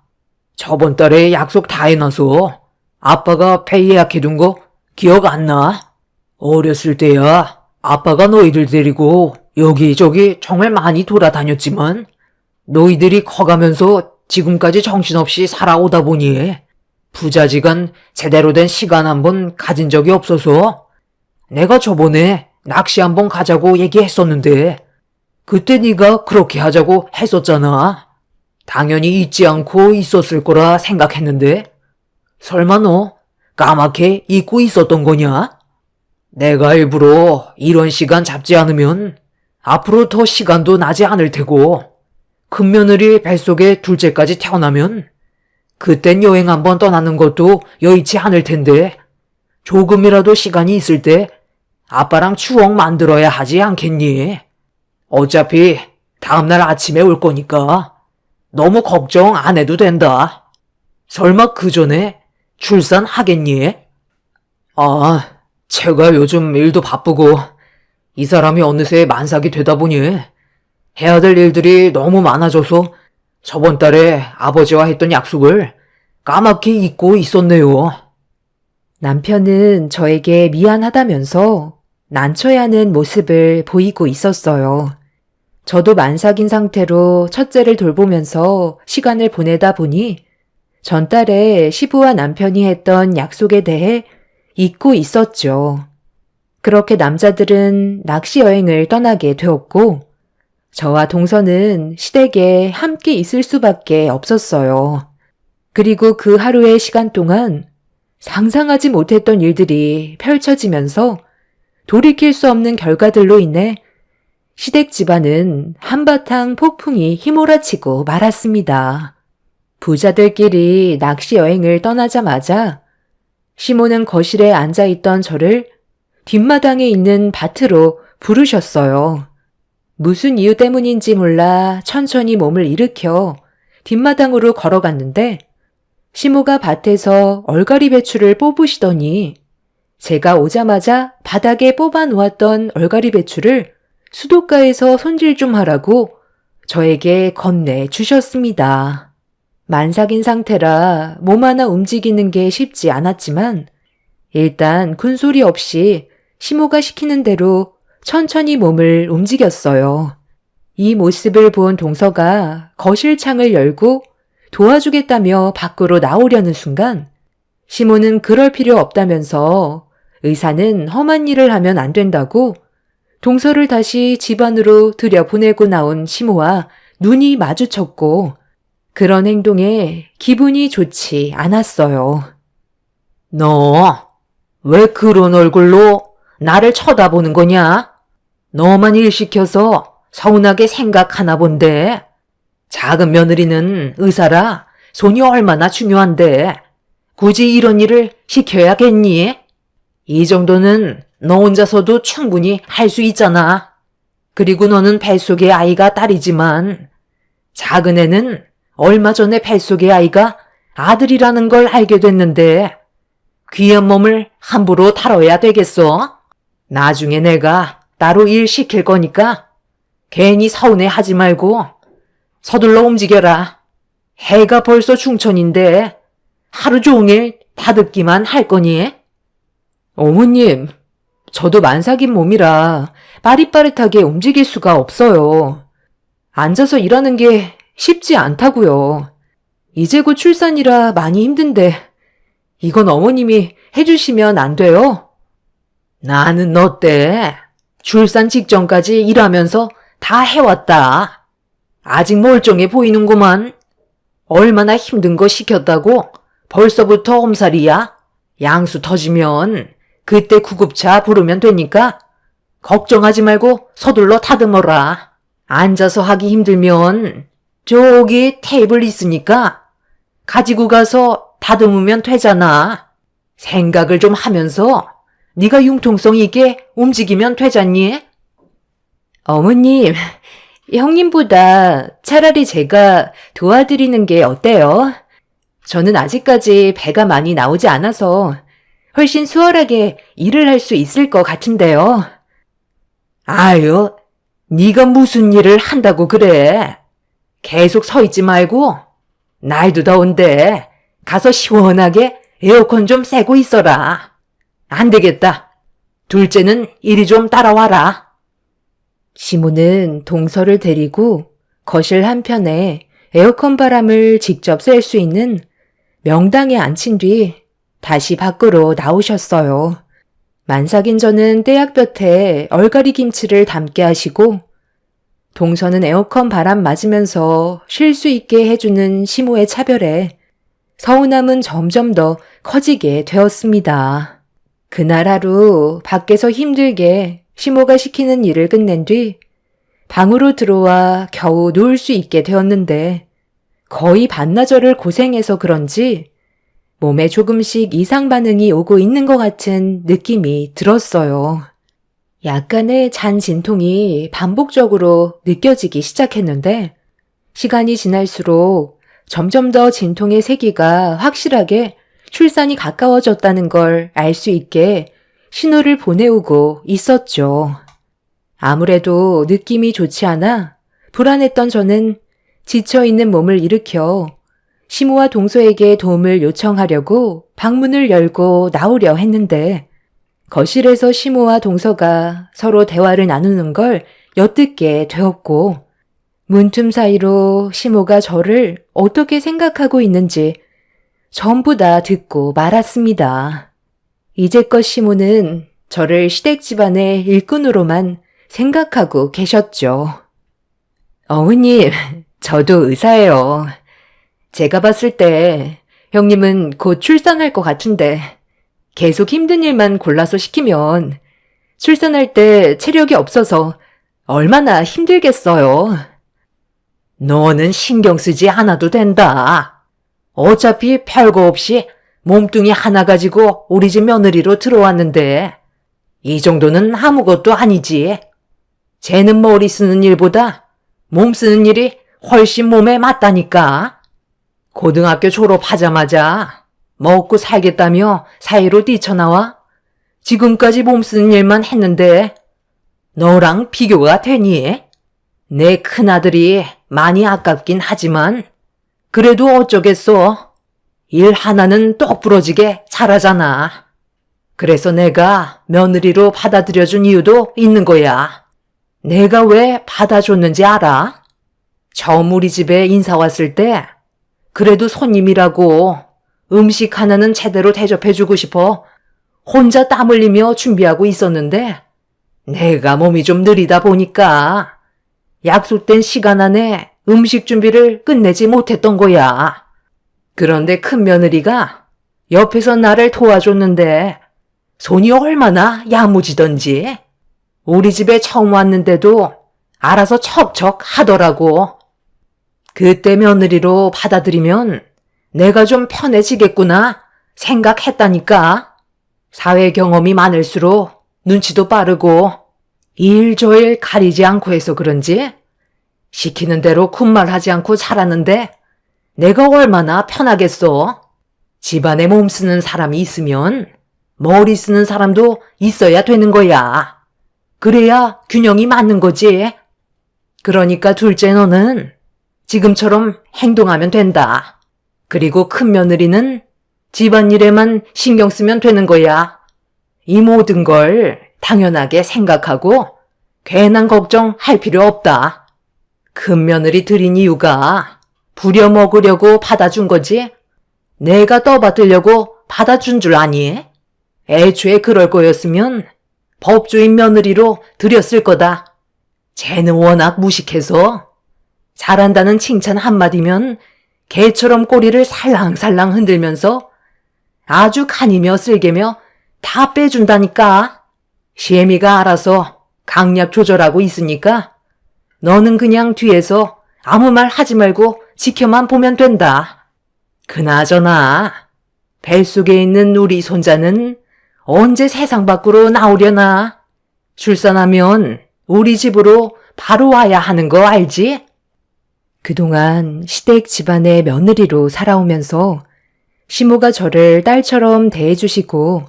저번 달에 약속 다 해놔서 아빠가 배 예약해둔 거 기억 안 나? 어렸을 때야 아빠가 너희들 데리고 여기저기 정말 많이 돌아다녔지만 너희들이 커가면서 지금까지 정신없이 살아오다 보니 부자지간 제대로 된 시간 한번 가진 적이 없어서 내가 저번에 낚시 한번 가자고 얘기했었는데 그때 네가 그렇게 하자고 했었잖아. 당연히 잊지 않고 있었을 거라 생각했는데 설마 너 까맣게 잊고 있었던 거냐? 내가 일부러 이런 시간 잡지 않으면 앞으로 더 시간도 나지 않을 테고 큰며느리 뱃속에 둘째까지 태어나면 그땐 여행 한번 떠나는 것도 여의치 않을 텐데 조금이라도 시간이 있을 때 아빠랑 추억 만들어야 하지 않겠니? 어차피 다음날 아침에 올 거니까 너무 걱정 안 해도 된다. 설마 그 전에 출산하겠니? 아, 제가 요즘 일도 바쁘고 이 사람이 어느새 만삭이 되다 보니 해야 될 일들이 너무 많아져서 저번 달에 아버지와 했던 약속을 까맣게 잊고 있었네요. 남편은 저에게 미안하다면서 난처해 하는 모습을 보이고 있었어요. 저도 만삭인 상태로 첫째를 돌보면서 시간을 보내다 보니 전달에 시부와 남편이 했던 약속에 대해 잊고 있었죠. 그렇게 남자들은 낚시 여행을 떠나게 되었고 저와 동서는 시댁에 함께 있을 수밖에 없었어요. 그리고 그 하루의 시간 동안 상상하지 못했던 일들이 펼쳐지면서 돌이킬 수 없는 결과들로 인해 시댁 집안은 한바탕 폭풍이 휘몰아치고 말았습니다. 부자들끼리 낚시 여행을 떠나자마자 시모는 거실에 앉아있던 저를 뒷마당에 있는 밭으로 부르셨어요. 무슨 이유 때문인지 몰라 천천히 몸을 일으켜 뒷마당으로 걸어갔는데 시모가 밭에서 얼갈이 배추를 뽑으시더니 제가 오자마자 바닥에 뽑아 놓았던 얼갈이 배추를 수도가에서 손질 좀 하라고 저에게 건네 주셨습니다. 만삭인 상태라 몸 하나 움직이는 게 쉽지 않았지만 일단 군소리 없이 시모가 시키는 대로 천천히 몸을 움직였어요. 이 모습을 본 동서가 거실 창을 열고 도와주겠다며 밖으로 나오려는 순간 시모는 그럴 필요 없다면서 의사는 험한 일을 하면 안 된다고 동서를 다시 집 안으로 들여보내고 나온 시모와 눈이 마주쳤고 그런 행동에 기분이 좋지 않았어요. 너 왜 그런 얼굴로 나를 쳐다보는 거냐? 너만 일 시켜서 서운하게 생각하나 본데. 작은 며느리는 의사라 손이 얼마나 중요한데 굳이 이런 일을 시켜야겠니? 이 정도는 너 혼자서도 충분히 할 수 있잖아. 그리고 너는 뱃속의 아이가 딸이지만 작은 애는 얼마 전에 뱃속의 아이가 아들이라는 걸 알게 됐는데 귀한 몸을 함부로 다뤄야 되겠어? 나중에 내가 따로 일 시킬 거니까 괜히 서운해 하지 말고 서둘러 움직여라. 해가 벌써 중천인데 하루 종일 다듣기만 할 거니? 어머님, 저도 만삭인 몸이라 빠릿빠릿하게 움직일 수가 없어요. 앉아서 일하는 게 쉽지 않다고요. 이제 곧 출산이라 많이 힘든데 이건 어머님이 해주시면 안 돼요? 나는 너 때 출산 직전까지 일하면서 다 해왔다. 아직 멀쩡해 보이는구만. 얼마나 힘든 거 시켰다고 벌써부터 엄살이야? 양수 터지면 그때 구급차 부르면 되니까 걱정하지 말고 서둘러 다듬어라. 앉아서 하기 힘들면 저기 테이블 있으니까 가지고 가서 다듬으면 되잖아. 생각을 좀 하면서 네가 융통성 있게 움직이면 되잖니? 어머님, 형님보다 차라리 제가 도와드리는 게 어때요? 저는 아직까지 배가 많이 나오지 않아서 훨씬 수월하게 일을 할 수 있을 것 같은데요. 아유, 네가 무슨 일을 한다고 그래? 계속 서 있지 말고 날도 더운데 가서 시원하게 에어컨 좀 쐬고 있어라. 안 되겠다. 둘째는 이리 좀 따라와라. 시모는 동서를 데리고 거실 한편에 에어컨 바람을 직접 쐴 수 있는 명당에 앉힌 뒤 다시 밖으로 나오셨어요. 만삭인 저는 떼약볕에 얼갈이 김치를 담게 하시고 동서는 에어컨 바람 맞으면서 쉴 수 있게 해주는 시모의 차별에 서운함은 점점 더 커지게 되었습니다. 그날 하루 밖에서 힘들게 시모가 시키는 일을 끝낸 뒤 방으로 들어와 겨우 누울 수 있게 되었는데 거의 반나절을 고생해서 그런지 몸에 조금씩 이상 반응이 오고 있는 것 같은 느낌이 들었어요. 약간의 잔 진통이 반복적으로 느껴지기 시작했는데 시간이 지날수록 점점 더 진통의 세기가 확실하게 출산이 가까워졌다는 걸 알 수 있게 신호를 보내오고 있었죠. 아무래도 느낌이 좋지 않아 불안했던 저는 지쳐있는 몸을 일으켜 시모와 동서에게 도움을 요청하려고 방문을 열고 나오려 했는데 거실에서 시모와 동서가 서로 대화를 나누는 걸 엿듣게 되었고 문틈 사이로 시모가 저를 어떻게 생각하고 있는지 전부 다 듣고 말았습니다. 이제껏 시모는 저를 시댁 집안의 일꾼으로만 생각하고 계셨죠. 어머님, 저도 의사예요. 제가 봤을 때 형님은 곧 출산할 것 같은데 계속 힘든 일만 골라서 시키면 출산할 때 체력이 없어서 얼마나 힘들겠어요. 너는 신경 쓰지 않아도 된다. 어차피 별거 없이 몸뚱이 하나 가지고 우리 집 며느리로 들어왔는데 이 정도는 아무것도 아니지. 쟤는 머리 쓰는 일보다 몸 쓰는 일이 훨씬 몸에 맞다니까. 고등학교 졸업하자마자 먹고 살겠다며 사회로 뛰쳐나와 지금까지 몸 쓰는 일만 했는데 너랑 비교가 되니? 내 큰아들이 많이 아깝긴 하지만 그래도 어쩌겠어. 일 하나는 똑부러지게 잘하잖아. 그래서 내가 며느리로 받아들여준 이유도 있는 거야. 내가 왜 받아줬는지 알아? 처음 우리 집에 인사 왔을 때 그래도 손님이라고 음식 하나는 제대로 대접해주고 싶어 혼자 땀 흘리며 준비하고 있었는데 내가 몸이 좀 느리다 보니까 약속된 시간 안에 음식 준비를 끝내지 못했던 거야. 그런데 큰 며느리가 옆에서 나를 도와줬는데 손이 얼마나 야무지던지 우리 집에 처음 왔는데도 알아서 척척 하더라고. 그때 며느리로 받아들이면 내가 좀 편해지겠구나 생각했다니까. 사회 경험이 많을수록 눈치도 빠르고 일조일 가리지 않고 해서 그런지 시키는 대로 군말하지 않고 자랐는데 내가 얼마나 편하겠어. 집안에 몸 쓰는 사람이 있으면 머리 쓰는 사람도 있어야 되는 거야. 그래야 균형이 맞는 거지. 그러니까 둘째 너는 지금처럼 행동하면 된다. 그리고 큰 며느리는 집안일에만 신경 쓰면 되는 거야. 이 모든 걸 당연하게 생각하고 괜한 걱정할 필요 없다. 큰 며느리 들인 이유가 부려먹으려고 받아준 거지 내가 떠받들려고 받아준 줄 아니? 애초에 그럴 거였으면 법조인 며느리로 들였을 거다. 쟤는 워낙 무식해서 잘한다는 칭찬 한마디면 개처럼 꼬리를 살랑살랑 흔들면서 아주 간이며 쓸개며 다 빼준다니까. 시애미가 알아서 강약 조절하고 있으니까 너는 그냥 뒤에서 아무 말 하지 말고 지켜만 보면 된다. 그나저나 뱃속에 있는 우리 손자는 언제 세상 밖으로 나오려나? 출산하면 우리 집으로 바로 와야 하는 거 알지? 그동안 시댁 집안의 며느리로 살아오면서 시모가 저를 딸처럼 대해주시고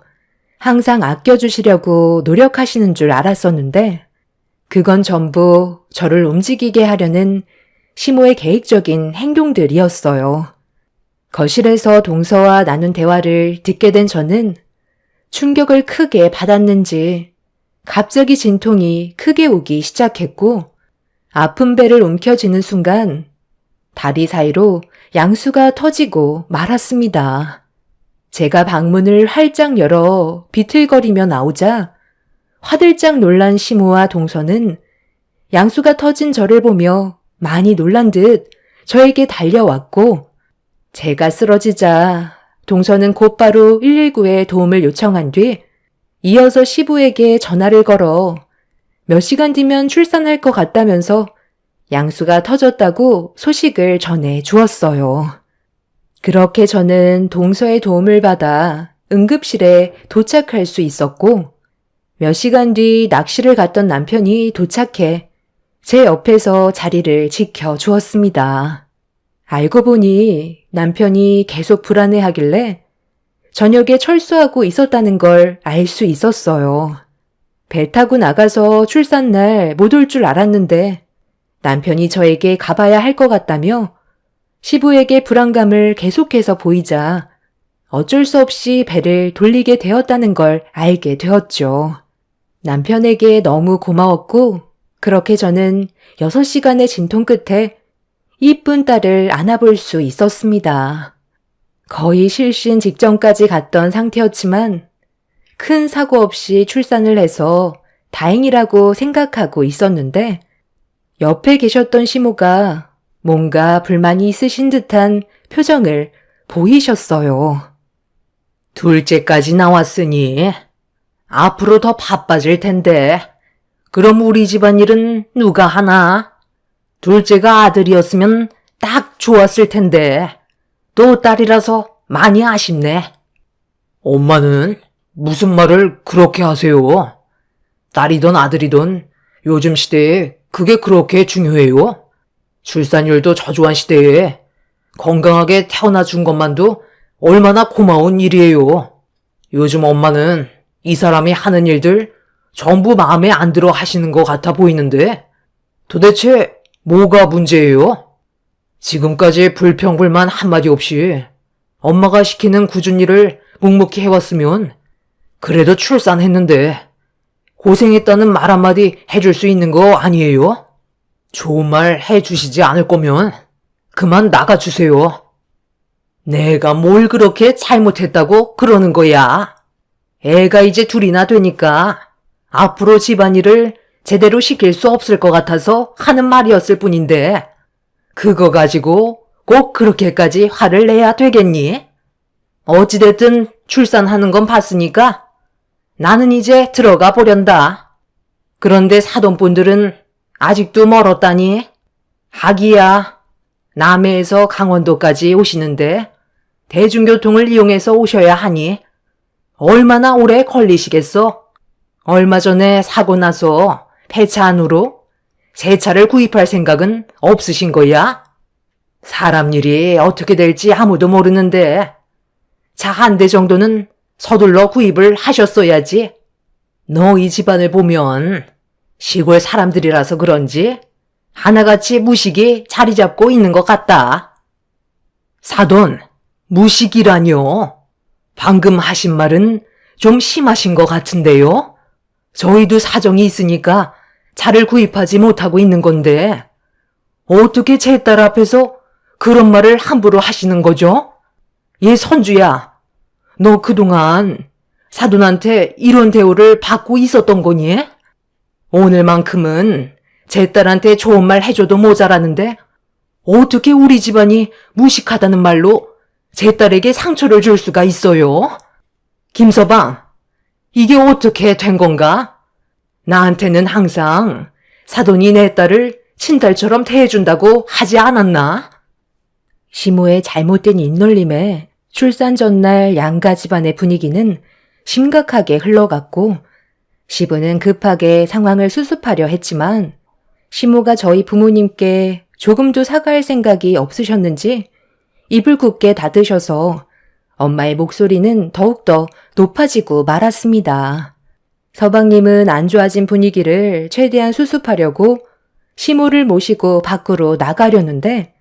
항상 아껴주시려고 노력하시는 줄 알았었는데 그건 전부 저를 움직이게 하려는 시모의 계획적인 행동들이었어요. 거실에서 동서와 나눈 대화를 듣게 된 저는 충격을 크게 받았는지 갑자기 진통이 크게 오기 시작했고 아픈 배를 움켜쥐는 순간 다리 사이로 양수가 터지고 말았습니다. 제가 방문을 활짝 열어 비틀거리며 나오자 화들짝 놀란 시모와 동서는 양수가 터진 저를 보며 많이 놀란 듯 저에게 달려왔고 제가 쓰러지자 동서는 곧바로 119에 도움을 요청한 뒤 이어서 시부에게 전화를 걸어 몇 시간 뒤면 출산할 것 같다면서 양수가 터졌다고 소식을 전해 주었어요. 그렇게 저는 동서의 도움을 받아 응급실에 도착할 수 있었고, 몇 시간 뒤 낚시를 갔던 남편이 도착해 제 옆에서 자리를 지켜주었습니다. 알고 보니 남편이 계속 불안해하길래 저녁에 철수하고 있었다는 걸 알 수 있었어요. 배 타고 나가서 출산날 못 올 줄 알았는데 남편이 저에게 가봐야 할 것 같다며 시부에게 불안감을 계속해서 보이자 어쩔 수 없이 배를 돌리게 되었다는 걸 알게 되었죠. 남편에게 너무 고마웠고, 그렇게 저는 6시간의 진통 끝에 이쁜 딸을 안아볼 수 있었습니다. 거의 실신 직전까지 갔던 상태였지만 큰 사고 없이 출산을 해서 다행이라고 생각하고 있었는데, 옆에 계셨던 시모가 뭔가 불만이 있으신 듯한 표정을 보이셨어요. 둘째까지 나왔으니 앞으로 더 바빠질 텐데 그럼 우리 집안일은 누가 하나? 둘째가 아들이었으면 딱 좋았을 텐데 또 딸이라서 많이 아쉽네. 엄마는 무슨 말을 그렇게 하세요? 딸이든 아들이든 요즘 시대에 그게 그렇게 중요해요? 출산율도 저조한 시대에 건강하게 태어나 준 것만도 얼마나 고마운 일이에요. 요즘 엄마는 이 사람이 하는 일들 전부 마음에 안 들어 하시는 것 같아 보이는데 도대체 뭐가 문제예요? 지금까지 불평불만 한마디 없이 엄마가 시키는 꾸준 일을 묵묵히 해왔으면 그래도 출산했는데 고생했다는 말 한마디 해줄 수 있는 거 아니에요? 좋은 말 해주시지 않을 거면 그만 나가주세요. 내가 뭘 그렇게 잘못했다고 그러는 거야. 애가 이제 둘이나 되니까 앞으로 집안일을 제대로 시킬 수 없을 것 같아서 하는 말이었을 뿐인데 그거 가지고 꼭 그렇게까지 화를 내야 되겠니? 어찌됐든 출산하는 건 봤으니까 나는 이제 들어가 보련다. 그런데 사돈분들은 아직도 멀었다니? 하기야 남해에서 강원도까지 오시는데 대중교통을 이용해서 오셔야 하니 얼마나 오래 걸리시겠어? 얼마 전에 사고 나서 폐차 안으로 새 차를 구입할 생각은 없으신 거야? 사람 일이 어떻게 될지 아무도 모르는데 차 한 대 정도는 서둘러 구입을 하셨어야지. 너희 집안을 보면 시골 사람들이라서 그런지 하나같이 무식이 자리 잡고 있는 것 같다. 사돈, 무식이라뇨? 방금 하신 말은 좀 심하신 것 같은데요? 저희도 사정이 있으니까 차를 구입하지 못하고 있는 건데 어떻게 제 딸 앞에서 그런 말을 함부로 하시는 거죠? 얘 선주야, 너 그동안 사돈한테 이런 대우를 받고 있었던 거니? 오늘만큼은 제 딸한테 좋은 말 해줘도 모자라는데 어떻게 우리 집안이 무식하다는 말로 제 딸에게 상처를 줄 수가 있어요? 김서방, 이게 어떻게 된 건가? 나한테는 항상 사돈이 내 딸을 친딸처럼 대해준다고 하지 않았나? 시모의 잘못된 입놀림에 출산 전날 양가 집안의 분위기는 심각하게 흘러갔고, 시부는 급하게 상황을 수습하려 했지만 시모가 저희 부모님께 조금도 사과할 생각이 없으셨는지 입을 굳게 닫으셔서 엄마의 목소리는 더욱더 높아지고 말았습니다. 서방님은 안 좋아진 분위기를 최대한 수습하려고 시모를 모시고 밖으로 나가려는데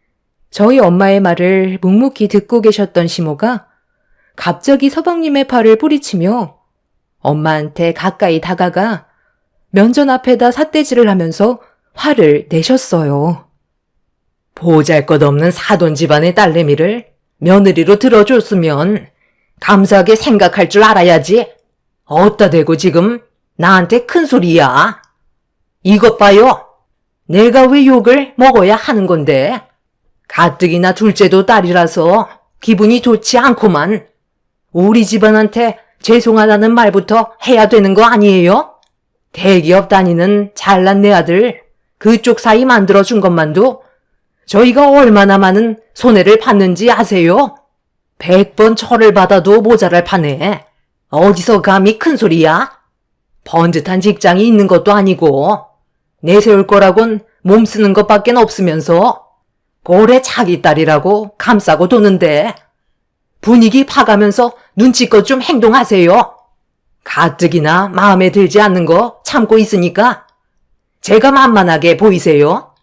저희 엄마의 말을 묵묵히 듣고 계셨던 시모가 갑자기 서방님의 팔을 뿌리치며 엄마한테 가까이 다가가 면전 앞에다 삿대질을 하면서 화를 내셨어요. 보잘것없는 사돈 집안의 딸내미를 며느리로 들어줬으면 감사하게 생각할 줄 알아야지. 어따 대고 지금 나한테 큰 소리야. 이것 봐요. 내가 왜 욕을 먹어야 하는 건데. 가뜩이나 둘째도 딸이라서 기분이 좋지 않고만 우리 집안한테 죄송하다는 말부터 해야 되는 거 아니에요? 대기업 다니는 잘난 내 아들 그쪽 사이 만들어준 것만도 저희가 얼마나 많은 손해를 봤는지 아세요? 100번 철을 받아도 모자랄 판에 어디서 감히 큰 소리야? 번듯한 직장이 있는 것도 아니고 내세울 거라곤 몸 쓰는 것밖엔 없으면서 고래 자기 딸이라고 감싸고 도는데 분위기 파가면서 눈치껏 좀 행동하세요. 가뜩이나 마음에 들지 않는 거 참고 있으니까 제가 만만하게 보이세요?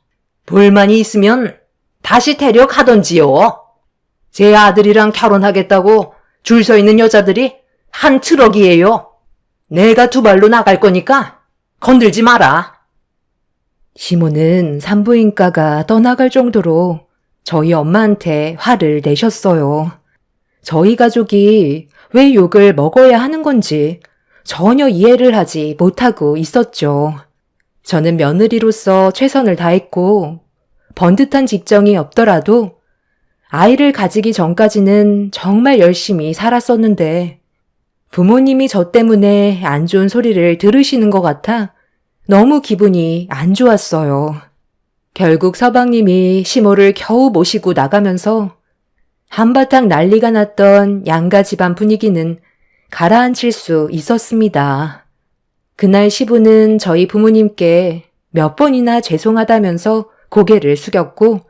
불만이 있으면 다시 데려가던지요. 제 아들이랑 결혼하겠다고 줄 서 있는 여자들이 한 트럭이에요. 내가 두 발로 나갈 거니까 건들지 마라. 시모는 산부인과가 떠나갈 정도로 저희 엄마한테 화를 내셨어요. 저희 가족이 왜 욕을 먹어야 하는 건지 전혀 이해를 하지 못하고 있었죠. 저는 며느리로서 최선을 다했고 번듯한 직장이 없더라도 아이를 가지기 전까지는 정말 열심히 살았었는데 부모님이 저 때문에 안 좋은 소리를 들으시는 것 같아 너무 기분이 안 좋았어요. 결국 서방님이 시모를 겨우 모시고 나가면서 한바탕 난리가 났던 양가 집안 분위기는 가라앉힐 수 있었습니다. 그날 시부는 저희 부모님께 몇 번이나 죄송하다면서 고개를 숙였고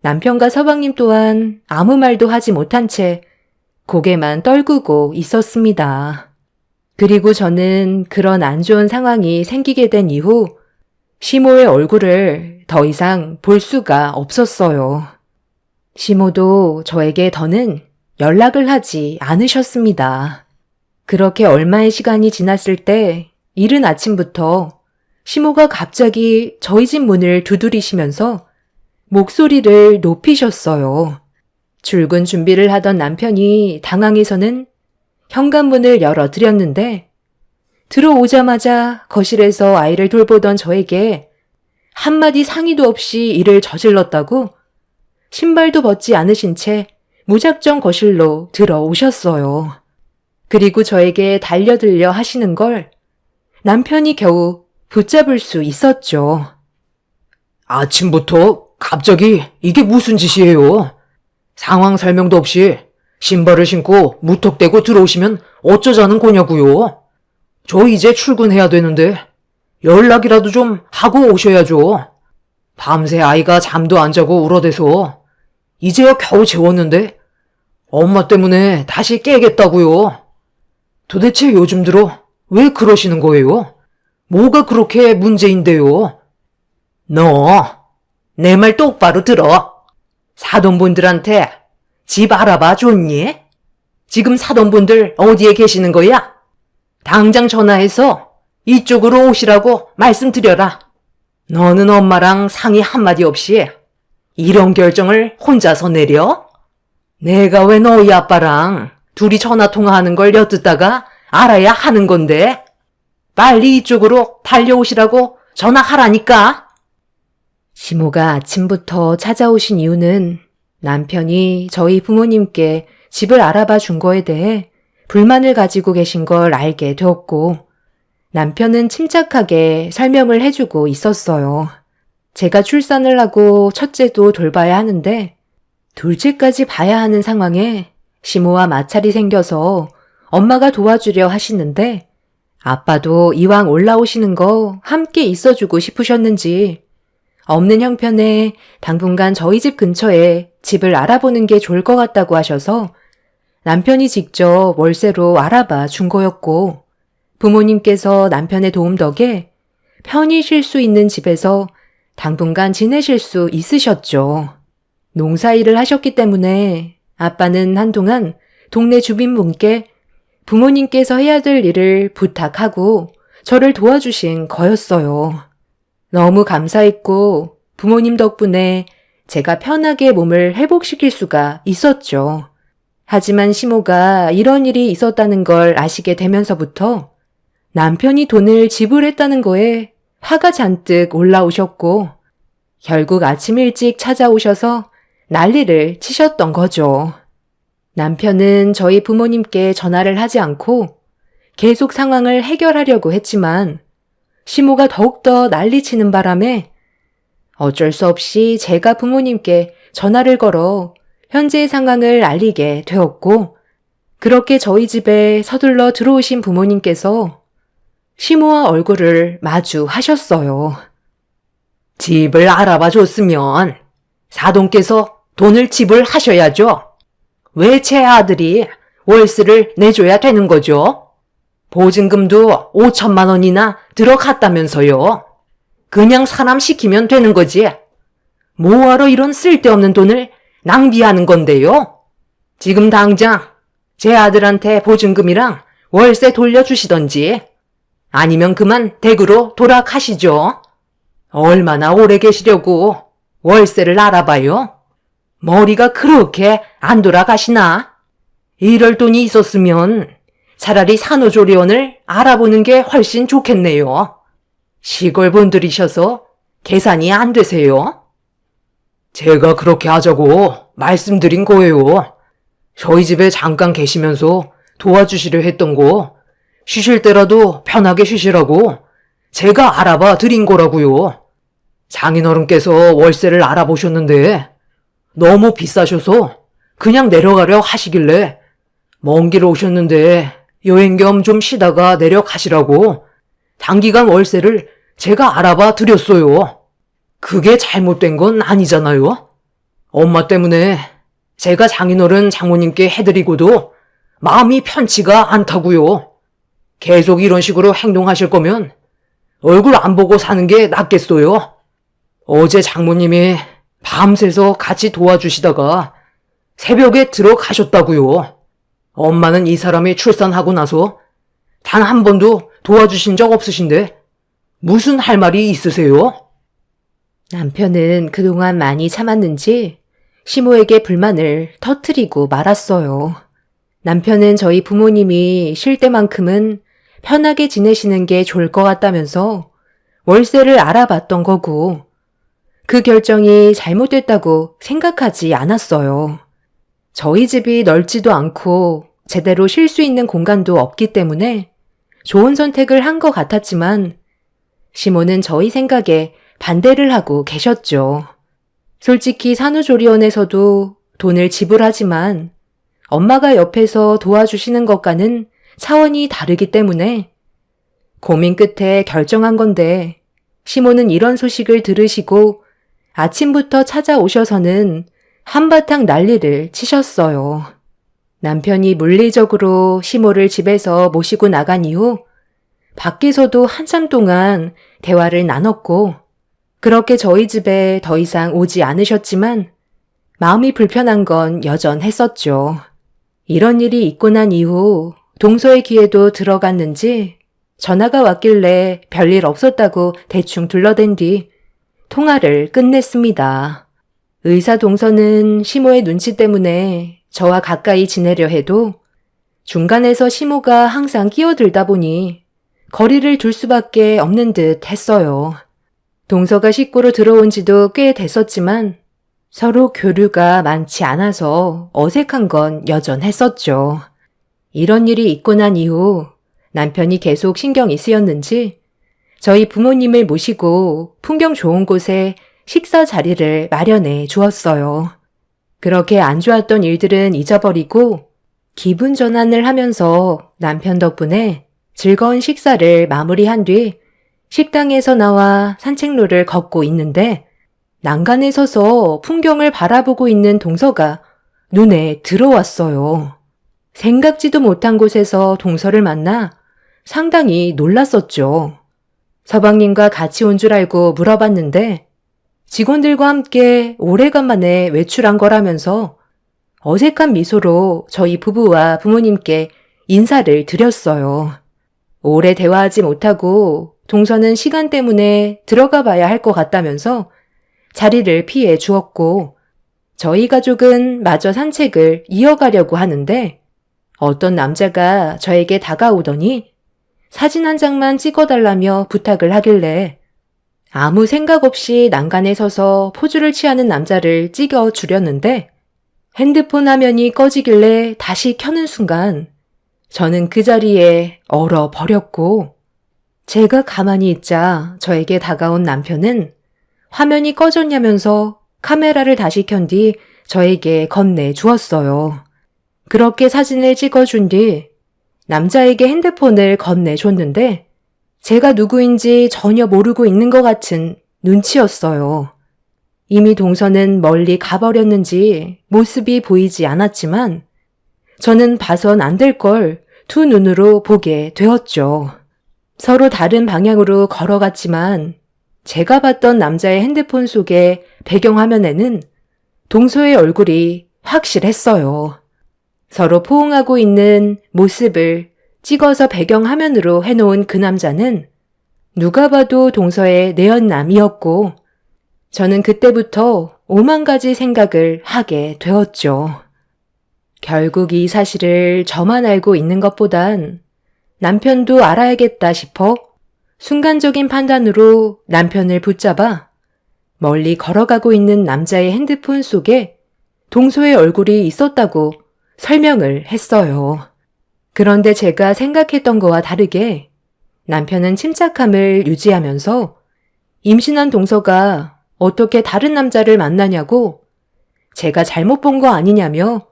남편과 서방님 또한 아무 말도 하지 못한 채 고개만 떨구고 있었습니다. 그리고 저는 그런 안 좋은 상황이 생기게 된 이후 시모의 얼굴을 더 이상 볼 수가 없었어요. 시모도 저에게 더는 연락을 하지 않으셨습니다. 그렇게 얼마의 시간이 지났을 때 이른 아침부터 시모가 갑자기 저희 집 문을 두드리시면서 목소리를 높이셨어요. 출근 준비를 하던 남편이 당황해서는 현관문을 열어드렸는데 들어오자마자 거실에서 아이를 돌보던 저에게 한마디 상의도 없이 일을 저질렀다고 신발도 벗지 않으신 채 무작정 거실로 들어오셨어요. 그리고 저에게 달려들려 하시는 걸 남편이 겨우 붙잡을 수 있었죠. 아침부터 갑자기 이게 무슨 짓이에요? 상황 설명도 없이 신발을 신고 무턱대고 들어오시면 어쩌자는 거냐고요? 저 이제 출근해야 되는데 연락이라도 좀 하고 오셔야죠. 밤새 아이가 잠도 안 자고 울어대서 이제야 겨우 재웠는데 엄마 때문에 다시 깨겠다고요. 도대체 요즘 들어 왜 그러시는 거예요? 뭐가 그렇게 문제인데요? 너, 내 말 똑바로 들어. 사돈분들한테 집 알아봐 줬니? 지금 사돈분들 어디에 계시는 거야? 당장 전화해서 이쪽으로 오시라고 말씀드려라. 너는 엄마랑 상의 한마디 없이 이런 결정을 혼자서 내려? 내가 왜 너희 아빠랑 둘이 전화통화하는 걸 엿듣다가 알아야 하는 건데? 빨리 이쪽으로 달려오시라고 전화하라니까. 시모가 아침부터 찾아오신 이유는 남편이 저희 부모님께 집을 알아봐 준 거에 대해 불만을 가지고 계신 걸 알게 되었고 남편은 침착하게 설명을 해주고 있었어요. 제가 출산을 하고 첫째도 돌봐야 하는데 둘째까지 봐야 하는 상황에 시모와 마찰이 생겨서 엄마가 도와주려 하시는데 아빠도 이왕 올라오시는 거 함께 있어주고 싶으셨는지 없는 형편에 당분간 저희 집 근처에 집을 알아보는 게 좋을 것 같다고 하셔서 남편이 직접 월세로 알아봐 준 거였고 부모님께서 남편의 도움 덕에 편히 쉴 수 있는 집에서 당분간 지내실 수 있으셨죠. 농사일을 하셨기 때문에 아빠는 한동안 동네 주민분께 부모님께서 해야 될 일을 부탁하고 저를 도와주신 거였어요. 너무 감사했고 부모님 덕분에 제가 편하게 몸을 회복시킬 수가 있었죠. 하지만 시모가 이런 일이 있었다는 걸 아시게 되면서부터 남편이 돈을 지불했다는 거에 화가 잔뜩 올라오셨고 결국 아침 일찍 찾아오셔서 난리를 치셨던 거죠. 남편은 저희 부모님께 전화를 하지 않고 계속 상황을 해결하려고 했지만 시모가 더욱더 난리치는 바람에 어쩔 수 없이 제가 부모님께 전화를 걸어 현재의 상황을 알리게 되었고, 그렇게 저희 집에 서둘러 들어오신 부모님께서 시모와 얼굴을 마주하셨어요. 집을 알아봐 줬으면 사돈께서 돈을 지불하셔야죠. 왜 제 아들이 월세를 내줘야 되는 거죠? 보증금도 5천만 원이나 들어갔다면서요. 그냥 사람 시키면 되는 거지. 뭐하러 이런 쓸데없는 돈을 낭비하는 건데요? 지금 당장 제 아들한테 보증금이랑 월세 돌려주시던지 아니면 그만 댁으로 돌아가시죠. 얼마나 오래 계시려고 월세를 알아봐요? 머리가 그렇게 안 돌아가시나? 이럴 돈이 있었으면 차라리 산후조리원을 알아보는 게 훨씬 좋겠네요. 시골 분들이셔서 계산이 안 되세요? 제가 그렇게 하자고 말씀드린 거예요. 저희 집에 잠깐 계시면서 도와주시려 했던 거 쉬실 때라도 편하게 쉬시라고 제가 알아봐 드린 거라고요. 장인어른께서 월세를 알아보셨는데 너무 비싸셔서 그냥 내려가려 하시길래 먼 길 오셨는데 여행 겸 좀 쉬다가 내려가시라고 단기간 월세를 제가 알아봐 드렸어요. 그게 잘못된 건 아니잖아요. 엄마 때문에 제가 장인어른 장모님께 해드리고도 마음이 편치가 않다고요. 계속 이런 식으로 행동하실 거면 얼굴 안 보고 사는 게 낫겠어요. 어제 장모님이 밤새서 같이 도와주시다가 새벽에 들어가셨다고요. 엄마는 이 사람이 출산하고 나서 단 한 번도 도와주신 적 없으신데 무슨 할 말이 있으세요? 남편은 그동안 많이 참았는지 시모에게 불만을 터뜨리고 말았어요. 남편은 저희 부모님이 쉴 때만큼은 편하게 지내시는 게 좋을 것 같다면서 월세를 알아봤던 거고, 그 결정이 잘못됐다고 생각하지 않았어요. 저희 집이 넓지도 않고 제대로 쉴 수 있는 공간도 없기 때문에 좋은 선택을 한 것 같았지만 시모는 저희 생각에 반대를 하고 계셨죠. 솔직히 산후조리원에서도 돈을 지불하지만 엄마가 옆에서 도와주시는 것과는 차원이 다르기 때문에 고민 끝에 결정한 건데, 시모는 이런 소식을 들으시고 아침부터 찾아오셔서는 한바탕 난리를 치셨어요. 남편이 물리적으로 시모를 집에서 모시고 나간 이후 밖에서도 한참 동안 대화를 나눴고, 그렇게 저희 집에 더 이상 오지 않으셨지만 마음이 불편한 건 여전했었죠. 이런 일이 있고 난 이후 동서의 귀에도 들어갔는지 전화가 왔길래 별일 없었다고 대충 둘러댄 뒤 통화를 끝냈습니다. 의사 동서는 시모의 눈치 때문에 저와 가까이 지내려 해도 중간에서 시모가 항상 끼어들다 보니 거리를 둘 수밖에 없는 듯 했어요. 동서가 식구로 들어온 지도 꽤 됐었지만 서로 교류가 많지 않아서 어색한 건 여전했었죠. 이런 일이 있고 난 이후 남편이 계속 신경이 쓰였는지 저희 부모님을 모시고 풍경 좋은 곳에 식사 자리를 마련해 주었어요. 그렇게 안 좋았던 일들은 잊어버리고 기분 전환을 하면서 남편 덕분에 즐거운 식사를 마무리한 뒤 식당에서 나와 산책로를 걷고 있는데 난간에 서서 풍경을 바라보고 있는 동서가 눈에 들어왔어요. 생각지도 못한 곳에서 동서를 만나 상당히 놀랐었죠. 서방님과 같이 온 줄 알고 물어봤는데 직원들과 함께 오래간만에 외출한 거라면서 어색한 미소로 저희 부부와 부모님께 인사를 드렸어요. 오래 대화하지 못하고 동서는 시간 때문에 들어가 봐야 할 것 같다면서 자리를 피해 주었고, 저희 가족은 마저 산책을 이어가려고 하는데 어떤 남자가 저에게 다가오더니 사진 한 장만 찍어달라며 부탁을 하길래 아무 생각 없이 난간에 서서 포즈를 취하는 남자를 찍어주려는데 핸드폰 화면이 꺼지길래 다시 켜는 순간 저는 그 자리에 얼어버렸고 제가 가만히 있자 저에게 다가온 남편은 화면이 꺼졌냐면서 카메라를 다시 켠 뒤 저에게 건네 주었어요. 그렇게 사진을 찍어준 뒤 남자에게 핸드폰을 건네줬는데 제가 누구인지 전혀 모르고 있는 것 같은 눈치였어요. 이미 동서는 멀리 가버렸는지 모습이 보이지 않았지만 저는 봐선 안 될 걸 두 눈으로 보게 되었죠. 서로 다른 방향으로 걸어갔지만 제가 봤던 남자의 핸드폰 속의 배경화면에는 동서의 얼굴이 확실했어요. 서로 포옹하고 있는 모습을 찍어서 배경화면으로 해놓은 그 남자는 누가 봐도 동서의 내연남이었고 저는 그때부터 오만 가지 생각을 하게 되었죠. 결국 이 사실을 저만 알고 있는 것보단 남편도 알아야겠다 싶어 순간적인 판단으로 남편을 붙잡아 멀리 걸어가고 있는 남자의 핸드폰 속에 동서의 얼굴이 있었다고 설명을 했어요. 그런데 제가 생각했던 거와 다르게 남편은 침착함을 유지하면서 임신한 동서가 어떻게 다른 남자를 만나냐고 제가 잘못 본 거 아니냐며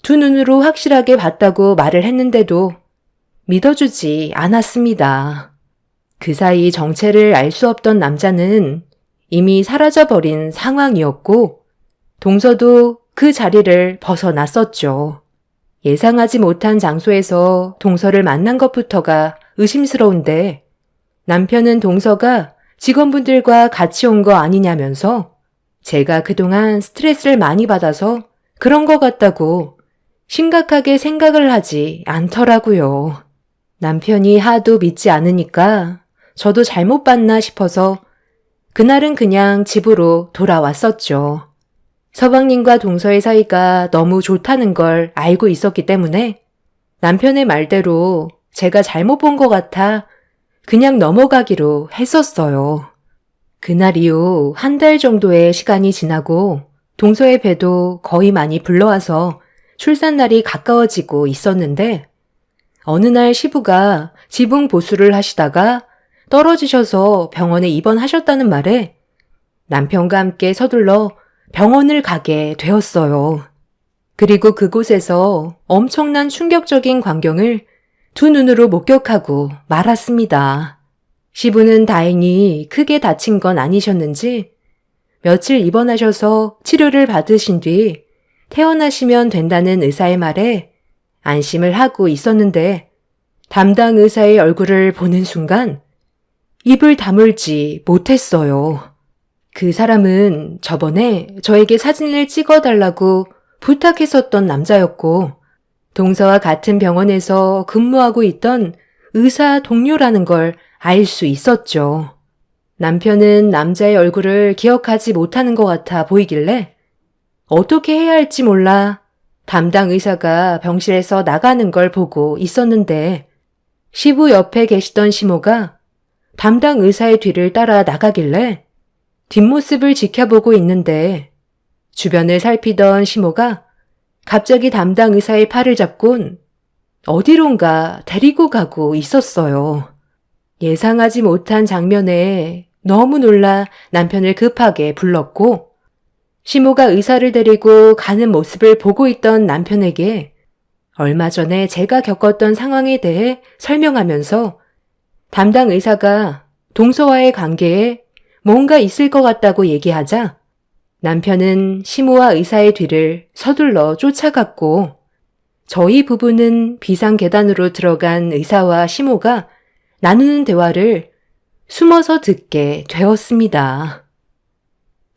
두 눈으로 확실하게 봤다고 말을 했는데도 믿어주지 않았습니다. 그 사이 정체를 알 수 없던 남자는 이미 사라져버린 상황이었고 동서도 그 자리를 벗어났었죠. 예상하지 못한 장소에서 동서를 만난 것부터가 의심스러운데 남편은 동서가 직원분들과 같이 온 거 아니냐면서 제가 그동안 스트레스를 많이 받아서 그런 것 같다고 심각하게 생각을 하지 않더라고요. 남편이 하도 믿지 않으니까 저도 잘못 봤나 싶어서 그날은 그냥 집으로 돌아왔었죠. 서방님과 동서의 사이가 너무 좋다는 걸 알고 있었기 때문에 남편의 말대로 제가 잘못 본 것 같아 그냥 넘어가기로 했었어요. 그날 이후 한 달 정도의 시간이 지나고 동서의 배도 거의 많이 불러와서 출산날이 가까워지고 있었는데 어느 날 시부가 지붕 보수를 하시다가 떨어지셔서 병원에 입원하셨다는 말에 남편과 함께 서둘러 병원을 가게 되었어요. 그리고 그곳에서 엄청난 충격적인 광경을 두 눈으로 목격하고 말았습니다. 시부는 다행히 크게 다친 건 아니셨는지 며칠 입원하셔서 치료를 받으신 뒤 퇴원하시면 된다는 의사의 말에 안심을 하고 있었는데 담당 의사의 얼굴을 보는 순간 입을 다물지 못했어요. 그 사람은 저번에 저에게 사진을 찍어달라고 부탁했었던 남자였고 동서와 같은 병원에서 근무하고 있던 의사 동료라는 걸 알 수 있었죠. 남편은 남자의 얼굴을 기억하지 못하는 것 같아 보이길래 어떻게 해야 할지 몰라 담당 의사가 병실에서 나가는 걸 보고 있었는데 시부 옆에 계시던 시모가 담당 의사의 뒤를 따라 나가길래 뒷모습을 지켜보고 있는데 주변을 살피던 시모가 갑자기 담당 의사의 팔을 잡곤 어디론가 데리고 가고 있었어요. 예상하지 못한 장면에 너무 놀라 남편을 급하게 불렀고 시모가 의사를 데리고 가는 모습을 보고 있던 남편에게 얼마 전에 제가 겪었던 상황에 대해 설명하면서 담당 의사가 동서와의 관계에 뭔가 있을 것 같다고 얘기하자 남편은 시모와 의사의 뒤를 서둘러 쫓아갔고 저희 부부는 비상계단으로 들어간 의사와 시모가 나누는 대화를 숨어서 듣게 되었습니다.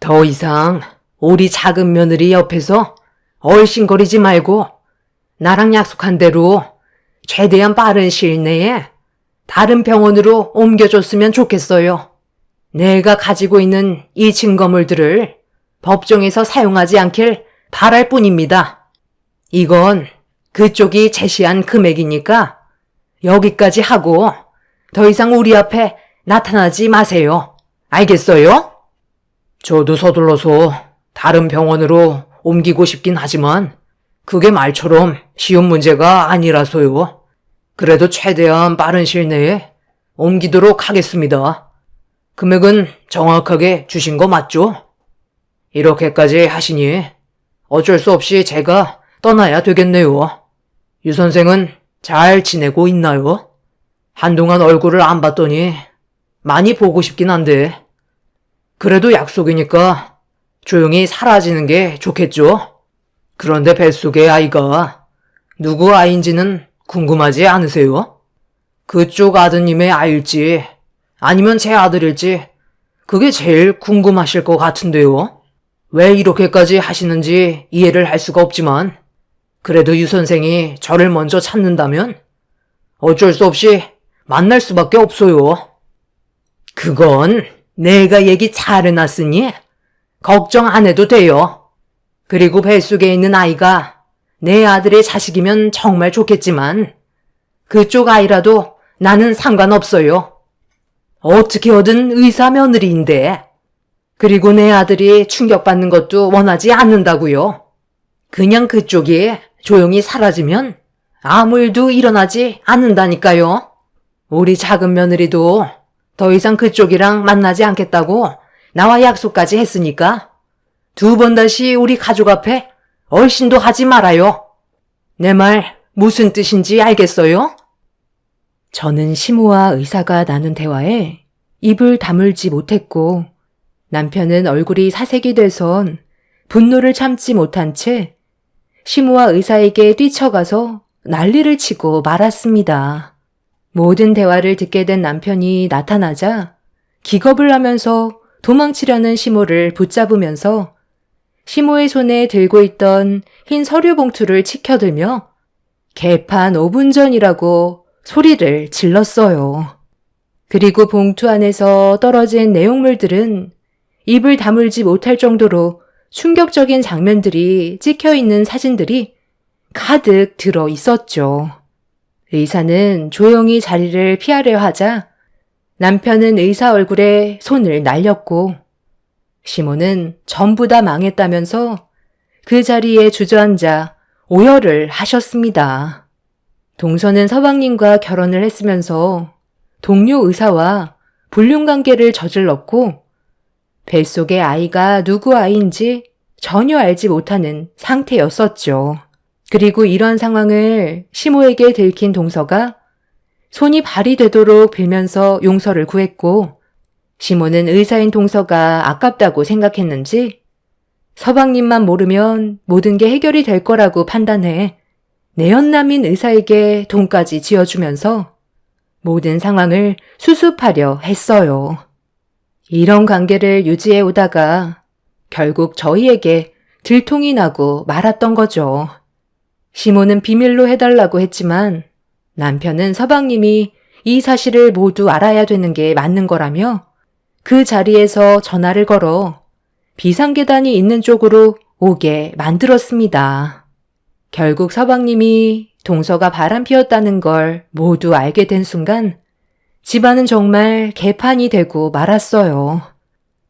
더 이상 우리 작은 며느리 옆에서 얼씬거리지 말고 나랑 약속한 대로 최대한 빠른 시일 내에 다른 병원으로 옮겨줬으면 좋겠어요. 내가 가지고 있는 이 증거물들을 법정에서 사용하지 않길 바랄 뿐입니다. 이건 그쪽이 제시한 금액이니까 여기까지 하고 더 이상 우리 앞에 나타나지 마세요. 알겠어요? 저도 서둘러서 다른 병원으로 옮기고 싶긴 하지만 그게 말처럼 쉬운 문제가 아니라서요. 그래도 최대한 빠른 시일 내에 옮기도록 하겠습니다. 금액은 정확하게 주신 거 맞죠? 이렇게까지 하시니 어쩔 수 없이 제가 떠나야 되겠네요. 유 선생은 잘 지내고 있나요? 한동안 얼굴을 안 봤더니 많이 보고 싶긴 한데 그래도 약속이니까 조용히 사라지는 게 좋겠죠? 그런데 뱃속의 아이가 누구 아이인지는 궁금하지 않으세요? 그쪽 아드님의 아이일지 아니면 제 아들일지 그게 제일 궁금하실 것 같은데요. 왜 이렇게까지 하시는지 이해를 할 수가 없지만 그래도 유 선생이 저를 먼저 찾는다면 어쩔 수 없이 만날 수밖에 없어요. 그건 내가 얘기 잘 해놨으니 걱정 안 해도 돼요. 그리고 뱃속에 있는 아이가 내 아들의 자식이면 정말 좋겠지만 그쪽 아이라도 나는 상관없어요. 어떻게든 의사 며느리인데. 그리고 내 아들이 충격받는 것도 원하지 않는다고요. 그냥 그쪽이 조용히 사라지면 아무 일도 일어나지 않는다니까요. 우리 작은 며느리도 더 이상 그쪽이랑 만나지 않겠다고 나와 약속까지 했으니까 2번 다시 우리 가족 앞에 얼씬도 하지 말아요. 내 말 무슨 뜻인지 알겠어요? 저는 시모와 의사가 나눈 대화에 입을 다물지 못했고 남편은 얼굴이 사색이 돼선 분노를 참지 못한 채 시모와 의사에게 뛰쳐가서 난리를 치고 말았습니다. 모든 대화를 듣게 된 남편이 나타나자 기겁을 하면서 도망치려는 시모를 붙잡으면서 시모의 손에 들고 있던 흰 서류 봉투를 치켜들며 개판 5분 전이라고 소리를 질렀어요. 그리고 봉투 안에서 떨어진 내용물들은 입을 다물지 못할 정도로 충격적인 장면들이 찍혀있는 사진들이 가득 들어 있었죠. 의사는 조용히 자리를 피하려 하자 남편은 의사 얼굴에 손을 날렸고 시모는 전부 다 망했다면서 그 자리에 주저앉아 오열을 하셨습니다. 동서는 서방님과 결혼을 했으면서 동료 의사와 불륜관계를 저질렀고 뱃속의 아이가 누구 아이인지 전혀 알지 못하는 상태였었죠. 그리고 이런 상황을 시모에게 들킨 동서가 손이 발이 되도록 빌면서 용서를 구했고 시모는 의사인 동서가 아깝다고 생각했는지 서방님만 모르면 모든 게 해결이 될 거라고 판단해 내연남인 의사에게 돈까지 지어주면서 모든 상황을 수습하려 했어요. 이런 관계를 유지해 오다가 결국 저희에게 들통이 나고 말았던 거죠. 시모는 비밀로 해달라고 했지만 남편은 서방님이 이 사실을 모두 알아야 되는 게 맞는 거라며 그 자리에서 전화를 걸어 비상계단이 있는 쪽으로 오게 만들었습니다. 결국 서방님이 동서가 바람 피웠다는 걸 모두 알게 된 순간 집안은 정말 개판이 되고 말았어요.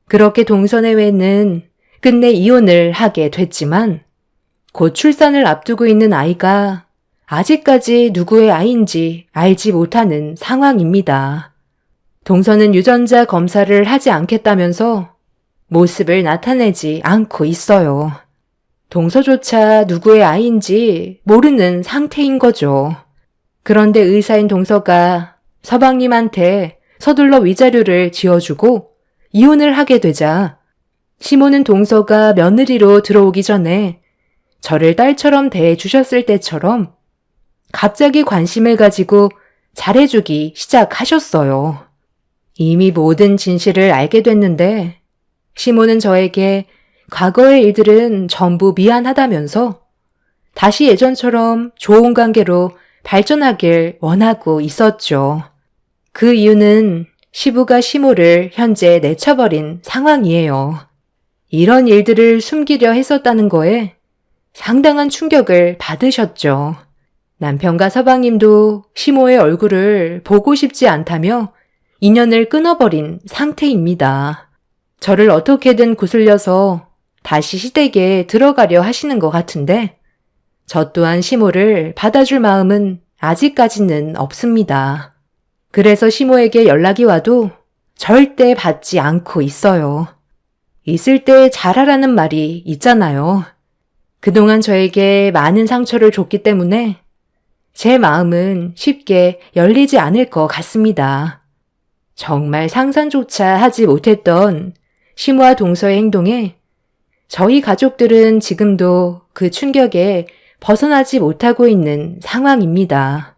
그렇게 동서내외는 끝내 이혼을 하게 됐지만 곧 출산을 앞두고 있는 아이가 아직까지 누구의 아이인지 알지 못하는 상황입니다. 동서는 유전자 검사를 하지 않겠다면서 모습을 나타내지 않고 있어요. 동서조차 누구의 아이인지 모르는 상태인 거죠. 그런데 의사인 동서가 서방님한테 서둘러 위자료를 지어주고 이혼을 하게 되자 시모는 동서가 며느리로 들어오기 전에 저를 딸처럼 대해주셨을 때처럼 갑자기 관심을 가지고 잘해주기 시작하셨어요. 이미 모든 진실을 알게 됐는데 시모는 저에게 과거의 일들은 전부 미안하다면서 다시 예전처럼 좋은 관계로 발전하길 원하고 있었죠. 그 이유는 시부가 시모를 현재 내쳐버린 상황이에요. 이런 일들을 숨기려 했었다는 거에 상당한 충격을 받으셨죠. 남편과 서방님도 시모의 얼굴을 보고 싶지 않다며 인연을 끊어버린 상태입니다. 저를 어떻게든 구슬려서 다시 시댁에 들어가려 하시는 것 같은데 저 또한 시모를 받아줄 마음은 아직까지는 없습니다. 그래서 시모에게 연락이 와도 절대 받지 않고 있어요. 있을 때 잘하라는 말이 있잖아요. 그동안 저에게 많은 상처를 줬기 때문에 제 마음은 쉽게 열리지 않을 것 같습니다. 정말 상상조차 하지 못했던 시모와 동서의 행동에 저희 가족들은 지금도 그 충격에 벗어나지 못하고 있는 상황입니다.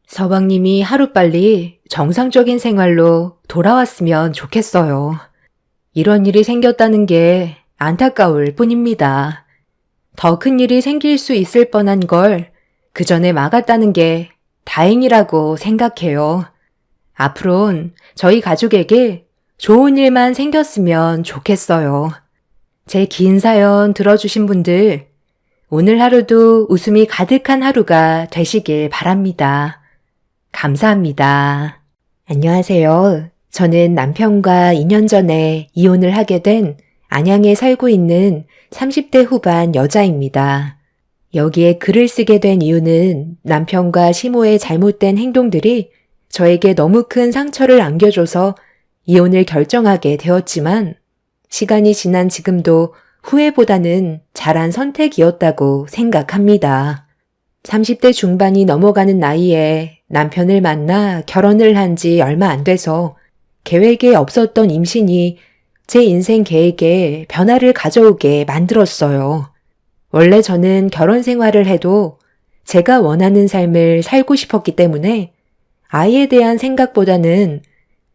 서방님이 하루빨리 정상적인 생활로 돌아왔으면 좋겠어요. 이런 일이 생겼다는 게 안타까울 뿐입니다. 더 큰 일이 생길 수 있을 뻔한 걸 그 전에 막았다는 게 다행이라고 생각해요. 앞으론 저희 가족에게 좋은 일만 생겼으면 좋겠어요. 제 긴 사연 들어주신 분들, 오늘 하루도 웃음이 가득한 하루가 되시길 바랍니다. 감사합니다. 안녕하세요. 저는 남편과 2년 전에 이혼을 하게 된 안양에 살고 있는 30대 후반 여자입니다. 여기에 글을 쓰게 된 이유는 남편과 시모의 잘못된 행동들이 저에게 너무 큰 상처를 안겨줘서 이혼을 결정하게 되었지만 시간이 지난 지금도 후회보다는 잘한 선택이었다고 생각합니다. 30대 중반이 넘어가는 나이에 남편을 만나 결혼을 한 지 얼마 안 돼서 계획에 없었던 임신이 제 인생 계획에 변화를 가져오게 만들었어요. 원래 저는 결혼 생활을 해도 제가 원하는 삶을 살고 싶었기 때문에 아이에 대한 생각보다는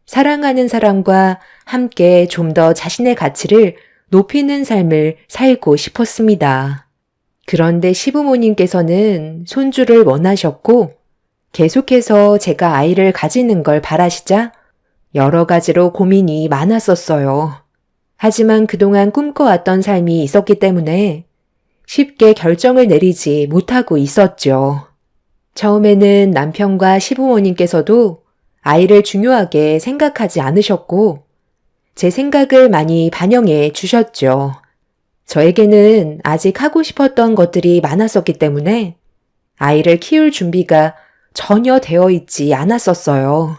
사랑하는 사람과 함께 좀 더 자신의 가치를 높이는 삶을 살고 싶었습니다. 그런데 시부모님께서는 손주를 원하셨고 계속해서 제가 아이를 가지는 걸 바라시자 여러 가지로 고민이 많았었어요. 하지만 그동안 꿈꿔왔던 삶이 있었기 때문에 쉽게 결정을 내리지 못하고 있었죠. 처음에는 남편과 시부모님께서도 아이를 중요하게 생각하지 않으셨고 제 생각을 많이 반영해 주셨죠. 저에게는 아직 하고 싶었던 것들이 많았었기 때문에 아이를 키울 준비가 전혀 되어 있지 않았었어요.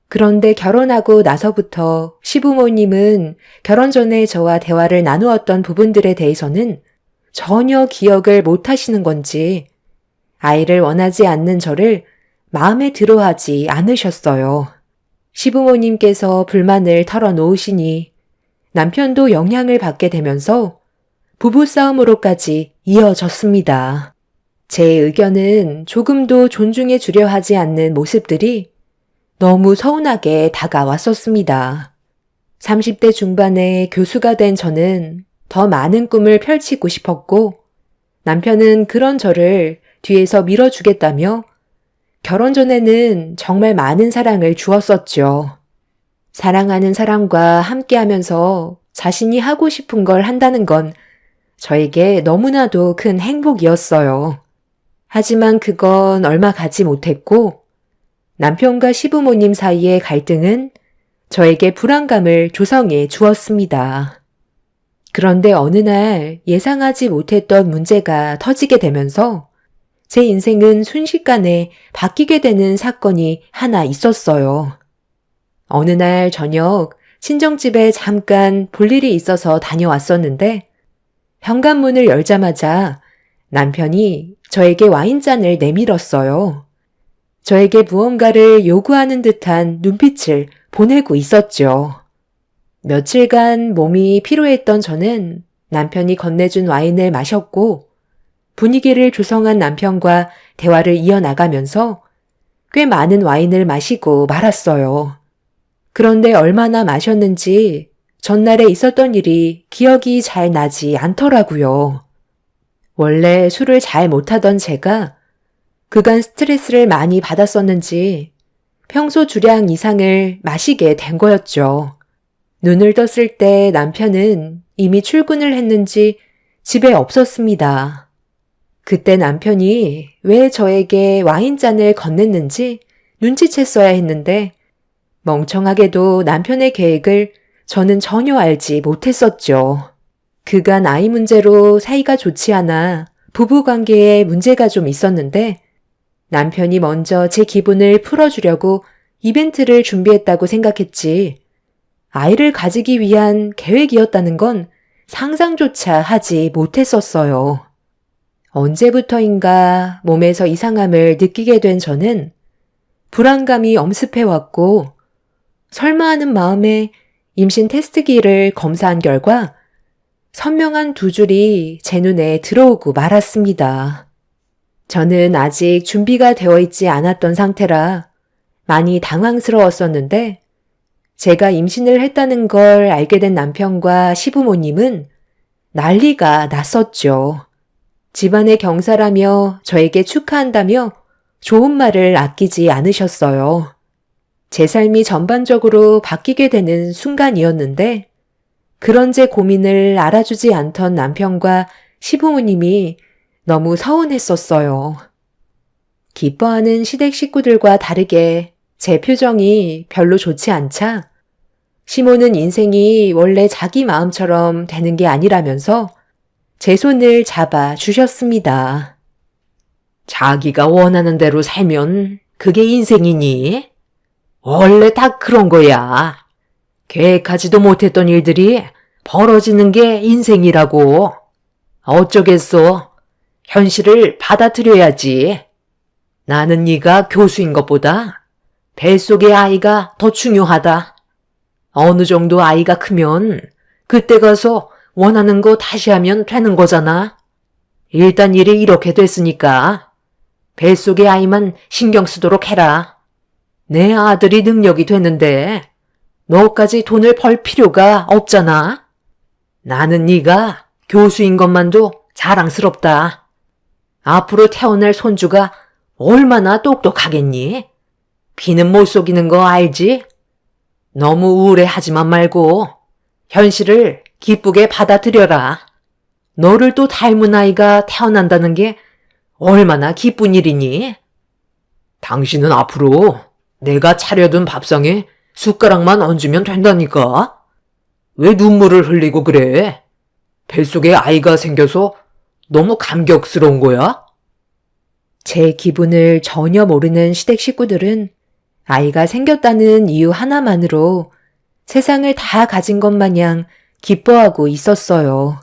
그런데 결혼하고 나서부터 시부모님은 결혼 전에 저와 대화를 나누었던 부분들에 대해서는 전혀 기억을 못 하시는 건지 아이를 원하지 않는 저를 마음에 들어 하지 않으셨어요. 시부모님께서 불만을 털어놓으시니 남편도 영향을 받게 되면서 부부싸움으로까지 이어졌습니다. 제 의견은 조금도 존중해 주려 하지 않는 모습들이 너무 서운하게 다가왔었습니다. 30대 중반에 교수가 된 저는 더 많은 꿈을 펼치고 싶었고 남편은 그런 저를 뒤에서 밀어주겠다며 결혼 전에는 정말 많은 사랑을 주었었죠. 사랑하는 사람과 함께하면서 자신이 하고 싶은 걸 한다는 건 저에게 너무나도 큰 행복이었어요. 하지만 그건 얼마 가지 못했고 남편과 시부모님 사이의 갈등은 저에게 불안감을 조성해 주었습니다. 그런데 어느 날 예상하지 못했던 문제가 터지게 되면서 제 인생은 순식간에 바뀌게 되는 사건이 하나 있었어요. 어느 날 저녁 친정집에 잠깐 볼 일이 있어서 다녀왔었는데 현관문을 열자마자 남편이 저에게 와인잔을 내밀었어요. 저에게 무언가를 요구하는 듯한 눈빛을 보내고 있었죠. 며칠간 몸이 피로했던 저는 남편이 건네준 와인을 마셨고 분위기를 조성한 남편과 대화를 이어나가면서 꽤 많은 와인을 마시고 말았어요. 그런데 얼마나 마셨는지 전날에 있었던 일이 기억이 잘 나지 않더라고요. 원래 술을 잘 못하던 제가 그간 스트레스를 많이 받았었는지 평소 주량 이상을 마시게 된 거였죠. 눈을 떴을 때 남편은 이미 출근을 했는지 집에 없었습니다. 그때 남편이 왜 저에게 와인잔을 건넸는지 눈치챘어야 했는데 멍청하게도 남편의 계획을 저는 전혀 알지 못했었죠. 그간 아이 문제로 사이가 좋지 않아 부부관계에 문제가 좀 있었는데 남편이 먼저 제 기분을 풀어주려고 이벤트를 준비했다고 생각했지. 아이를 가지기 위한 계획이었다는 건 상상조차 하지 못했었어요. 언제부터인가 몸에서 이상함을 느끼게 된 저는 불안감이 엄습해왔고 설마 하는 마음에 임신 테스트기를 검사한 결과 선명한 두 줄이 제 눈에 들어오고 말았습니다. 저는 아직 준비가 되어 있지 않았던 상태라 많이 당황스러웠었는데 제가 임신을 했다는 걸 알게 된 남편과 시부모님은 난리가 났었죠. 집안의 경사라며 저에게 축하한다며 좋은 말을 아끼지 않으셨어요. 제 삶이 전반적으로 바뀌게 되는 순간이었는데 그런 제 고민을 알아주지 않던 남편과 시부모님이 너무 서운했었어요. 기뻐하는 시댁 식구들과 다르게 제 표정이 별로 좋지 않자 시모는 인생이 원래 자기 마음처럼 되는 게 아니라면서 제 손을 잡아 주셨습니다. 자기가 원하는 대로 살면 그게 인생이니? 원래 다 그런 거야. 계획하지도 못했던 일들이 벌어지는 게 인생이라고. 어쩌겠어. 현실을 받아들여야지. 나는 네가 교수인 것보다 뱃속의 아이가 더 중요하다. 어느 정도 아이가 크면 그때 가서 원하는 거 다시 하면 되는 거잖아. 일단 일이 이렇게 됐으니까 뱃속의 아이만 신경 쓰도록 해라. 내 아들이 능력이 되는데 너까지 돈을 벌 필요가 없잖아. 나는 네가 교수인 것만도 자랑스럽다. 앞으로 태어날 손주가 얼마나 똑똑하겠니? 비는 못 속이는 거 알지? 너무 우울해하지만 말고 현실을 기쁘게 받아들여라. 너를 또 닮은 아이가 태어난다는 게 얼마나 기쁜 일이니? 당신은 앞으로 내가 차려둔 밥상에 숟가락만 얹으면 된다니까. 왜 눈물을 흘리고 그래? 뱃속에 아이가 생겨서 너무 감격스러운 거야? 제 기분을 전혀 모르는 시댁 식구들은 아이가 생겼다는 이유 하나만으로 세상을 다 가진 것 마냥 기뻐하고 있었어요.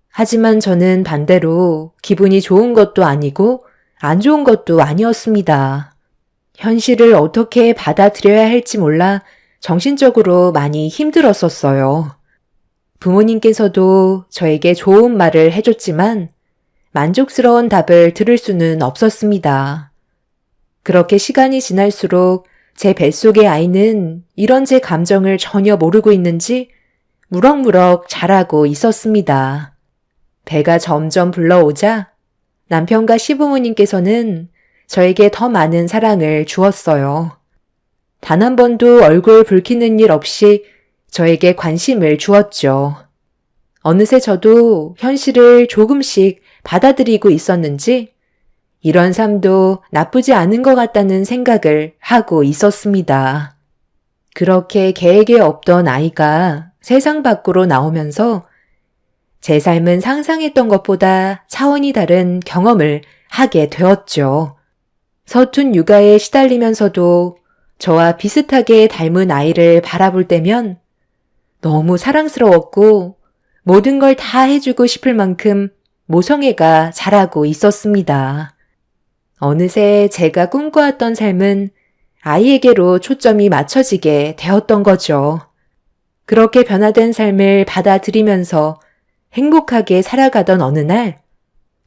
하지만 저는 반대로 기분이 좋은 것도 아니고 안 좋은 것도 아니었습니다. 현실을 어떻게 받아들여야 할지 몰라 정신적으로 많이 힘들었었어요. 부모님께서도 저에게 좋은 말을 해줬지만 만족스러운 답을 들을 수는 없었습니다. 그렇게 시간이 지날수록 제 뱃속의 아이는 이런 제 감정을 전혀 모르고 있는지 무럭무럭 자라고 있었습니다. 배가 점점 불러오자 남편과 시부모님께서는 저에게 더 많은 사랑을 주었어요. 단 한 번도 얼굴 붉히는 일 없이 저에게 관심을 주었죠. 어느새 저도 현실을 조금씩 받아들이고 있었는지 이런 삶도 나쁘지 않은 것 같다는 생각을 하고 있었습니다. 그렇게 계획에 없던 아이가 세상 밖으로 나오면서 제 삶은 상상했던 것보다 차원이 다른 경험을 하게 되었죠. 서툰 육아에 시달리면서도 저와 비슷하게 닮은 아이를 바라볼 때면 너무 사랑스러웠고 모든 걸 다 해주고 싶을 만큼 모성애가 자라고 있었습니다. 어느새 제가 꿈꿔왔던 삶은 아이에게로 초점이 맞춰지게 되었던 거죠. 그렇게 변화된 삶을 받아들이면서 행복하게 살아가던 어느 날,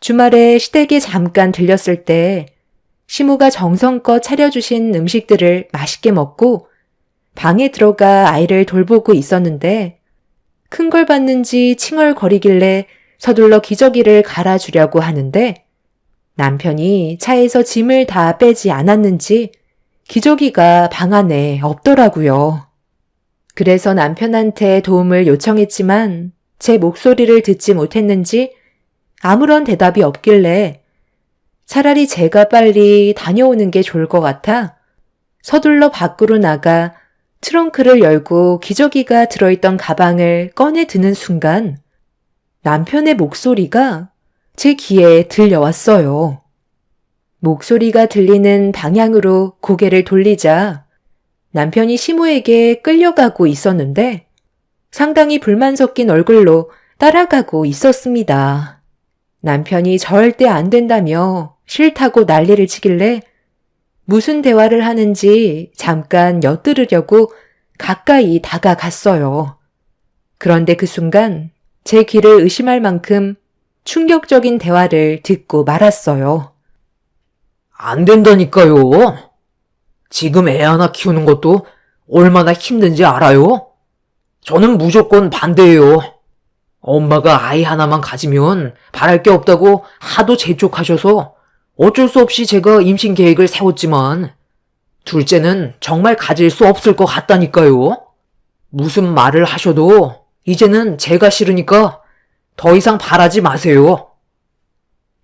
주말에 시댁에 잠깐 들렸을 때 시모가 정성껏 차려주신 음식들을 맛있게 먹고 방에 들어가 아이를 돌보고 있었는데 큰 걸 봤는지 칭얼거리길래 서둘러 기저귀를 갈아주려고 하는데 남편이 차에서 짐을 다 빼지 않았는지 기저귀가 방 안에 없더라고요. 그래서 남편한테 도움을 요청했지만 제 목소리를 듣지 못했는지 아무런 대답이 없길래 차라리 제가 빨리 다녀오는 게 좋을 것 같아 서둘러 밖으로 나가 트렁크를 열고 기저귀가 들어있던 가방을 꺼내 드는 순간 남편의 목소리가 제 귀에 들려왔어요. 목소리가 들리는 방향으로 고개를 돌리자 남편이 시모에게 끌려가고 있었는데 상당히 불만 섞인 얼굴로 따라가고 있었습니다. 남편이 절대 안 된다며 싫다고 난리를 치길래 무슨 대화를 하는지 잠깐 엿들으려고 가까이 다가갔어요. 그런데 그 순간 제 귀를 의심할 만큼 충격적인 대화를 듣고 말았어요. 안 된다니까요. 지금 애 하나 키우는 것도 얼마나 힘든지 알아요? 저는 무조건 반대예요. 엄마가 아이 하나만 가지면 바랄 게 없다고 하도 재촉하셔서 어쩔 수 없이 제가 임신 계획을 세웠지만 둘째는 정말 가질 수 없을 것 같다니까요. 무슨 말을 하셔도 이제는 제가 싫으니까 더 이상 바라지 마세요.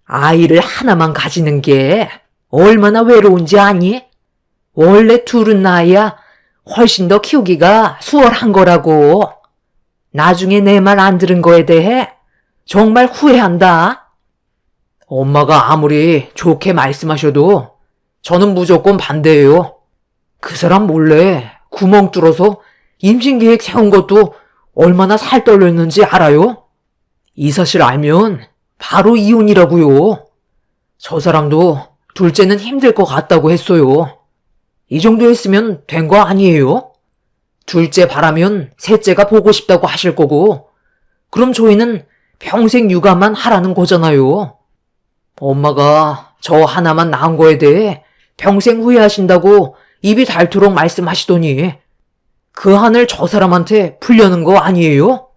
아이를 하나만 가지는 게 얼마나 외로운지 아니? 원래 둘은 낳아야 훨씬 더 키우기가 수월한 거라고. 나중에 내 말 안 들은 거에 대해 정말 후회한다. 엄마가 아무리 좋게 말씀하셔도 저는 무조건 반대예요. 그 사람 몰래 구멍 뚫어서 임신 계획 세운 것도 얼마나 살 떨렸는지 알아요? 이 사실 알면 바로 이혼이라고요. 저 사람도 둘째는 힘들 것 같다고 했어요. 이 정도 했으면 된 거 아니에요? 둘째 바라면 셋째가 보고 싶다고 하실 거고, 그럼 저희는 평생 육아만 하라는 거잖아요. 엄마가 저 하나만 낳은 거에 대해 평생 후회하신다고 입이 닳도록 말씀하시더니 그 한을 저 사람한테 풀려는 거 아니에요?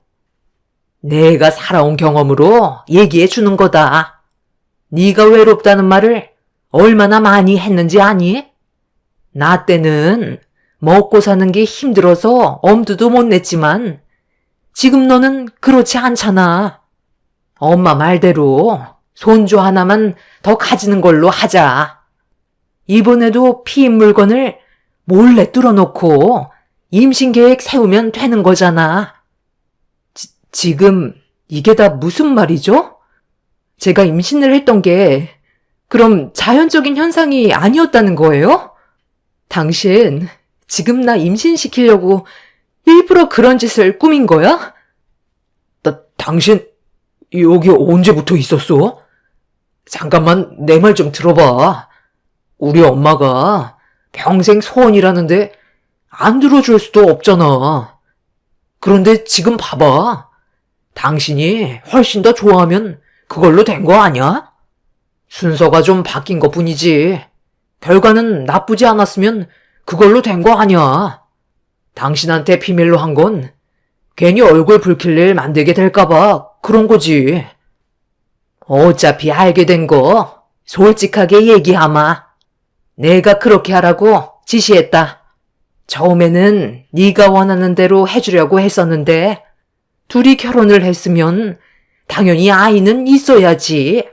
내가 살아온 경험으로 얘기해 주는 거다. 네가 외롭다는 말을 얼마나 많이 했는지 아니? 나 때는 먹고 사는 게 힘들어서 엄두도 못 냈지만 지금 너는 그렇지 않잖아. 엄마 말대로 손주 하나만 더 가지는 걸로 하자. 이번에도 피임 물건을 몰래 뚫어놓고 임신 계획 세우면 되는 거잖아. 지금 이게 다 무슨 말이죠? 제가 임신을 했던 게 그럼 자연적인 현상이 아니었다는 거예요? 당신 지금 나 임신시키려고 일부러 그런 짓을 꾸민 거야? 당신 여기 언제부터 있었어? 잠깐만 내 말 좀 들어봐. 우리 엄마가 평생 소원이라는데 안 들어줄 수도 없잖아. 그런데 지금 봐봐. 당신이 훨씬 더 좋아하면 그걸로 된 거 아니야? 순서가 좀 바뀐 것 뿐이지. 결과는 나쁘지 않았으면 그걸로 된 거 아니야. 당신한테 비밀로 한 건 괜히 얼굴 붉힐 일 만들게 될까봐 그런 거지. 어차피 알게 된 거 솔직하게 얘기하마. 내가 그렇게 하라고 지시했다. 처음에는 네가 원하는 대로 해주려고 했었는데 둘이 결혼을 했으면 당연히 아이는 있어야지.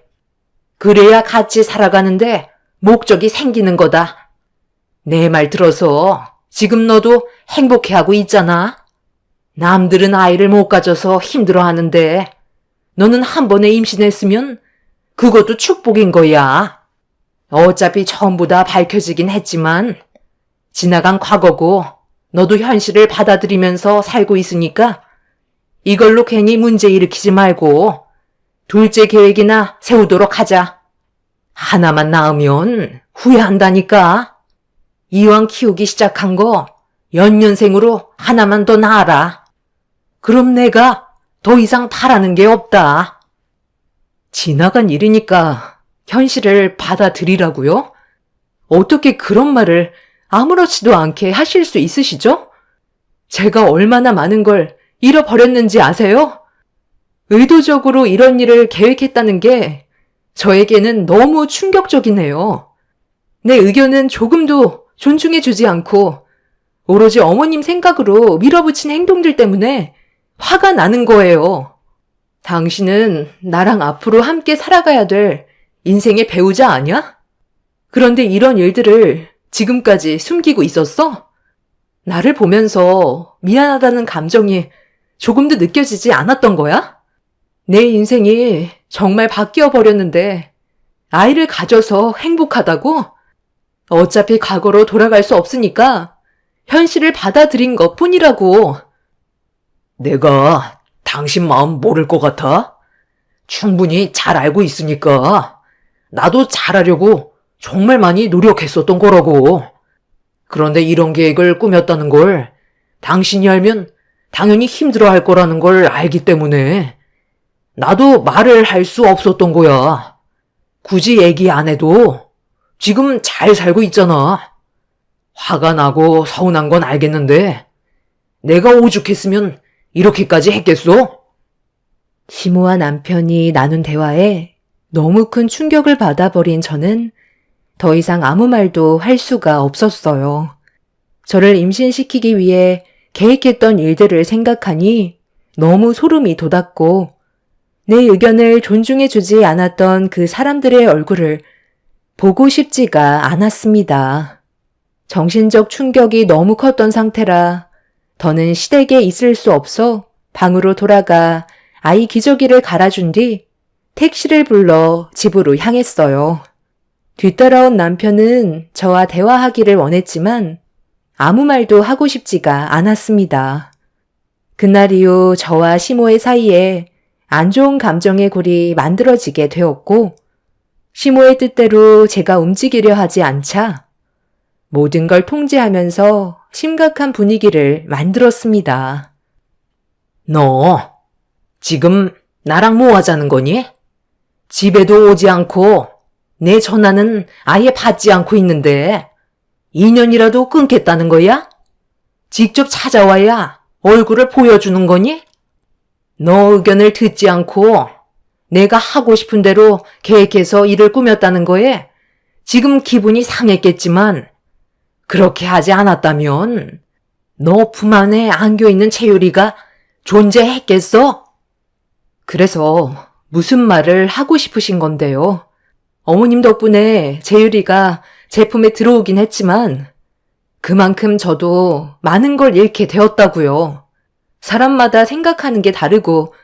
그래야 같이 살아가는데 목적이 생기는 거다. 내 말 들어서 지금 너도 행복해하고 있잖아. 남들은 아이를 못 가져서 힘들어하는데 너는 한 번에 임신했으면 그것도 축복인 거야. 어차피 전부 다 밝혀지긴 했지만 지나간 과거고 너도 현실을 받아들이면서 살고 있으니까 이걸로 괜히 문제 일으키지 말고 둘째 계획이나 세우도록 하자. 하나만 낳으면 후회한다니까. 이왕 키우기 시작한 거 연년생으로 하나만 더 낳아라. 그럼 내가 더 이상 바라는 게 없다. 지나간 일이니까 현실을 받아들이라고요? 어떻게 그런 말을 아무렇지도 않게 하실 수 있으시죠? 제가 얼마나 많은 걸 잃어버렸는지 아세요? 의도적으로 이런 일을 계획했다는 게 저에게는 너무 충격적이네요. 내 의견은 조금도 존중해주지 않고 오로지 어머님 생각으로 밀어붙인 행동들 때문에 화가 나는 거예요. 당신은 나랑 앞으로 함께 살아가야 될 인생의 배우자 아니야? 그런데 이런 일들을 지금까지 숨기고 있었어? 나를 보면서 미안하다는 감정이 조금도 느껴지지 않았던 거야? 내 인생이 정말 바뀌어 버렸는데 아이를 가져서 행복하다고? 어차피 과거로 돌아갈 수 없으니까 현실을 받아들인 것 뿐이라고. 내가 당신 마음 모를 것 같아? 충분히 잘 알고 있으니까 나도 잘하려고 정말 많이 노력했었던 거라고. 그런데 이런 계획을 꾸몄다는 걸 당신이 알면 당연히 힘들어 할 거라는 걸 알기 때문에 나도 말을 할 수 없었던 거야. 굳이 얘기 안 해도 지금 잘 살고 있잖아. 화가 나고 서운한 건 알겠는데 내가 오죽했으면 이렇게까지 했겠어? 시모와 남편이 나눈 대화에 너무 큰 충격을 받아버린 저는 더 이상 아무 말도 할 수가 없었어요. 저를 임신시키기 위해 계획했던 일들을 생각하니 너무 소름이 돋았고 내 의견을 존중해주지 않았던 그 사람들의 얼굴을 보고 싶지가 않았습니다. 정신적 충격이 너무 컸던 상태라 더는 시댁에 있을 수 없어 방으로 돌아가 아이 기저귀를 갈아준 뒤 택시를 불러 집으로 향했어요. 뒤따라온 남편은 저와 대화하기를 원했지만 아무 말도 하고 싶지가 않았습니다. 그날 이후 저와 시모의 사이에 안 좋은 감정의 골이 만들어지게 되었고 시모의 뜻대로 제가 움직이려 하지 않자 모든 걸 통제하면서 심각한 분위기를 만들었습니다. 너 지금 나랑 뭐 하자는 거니? 집에도 오지 않고 내 전화는 아예 받지 않고 있는데 인연이라도 끊겠다는 거야? 직접 찾아와야 얼굴을 보여주는 거니? 너 의견을 듣지 않고 내가 하고 싶은 대로 계획해서 일을 꾸몄다는 거에 지금 기분이 상했겠지만 그렇게 하지 않았다면 너 품 안에 안겨있는 채유리가 존재했겠어? 그래서 무슨 말을 하고 싶으신 건데요? 어머님 덕분에 채유리가 제품에 들어오긴 했지만 그만큼 저도 많은 걸 잃게 되었다고요. 사람마다 생각하는 게 다르고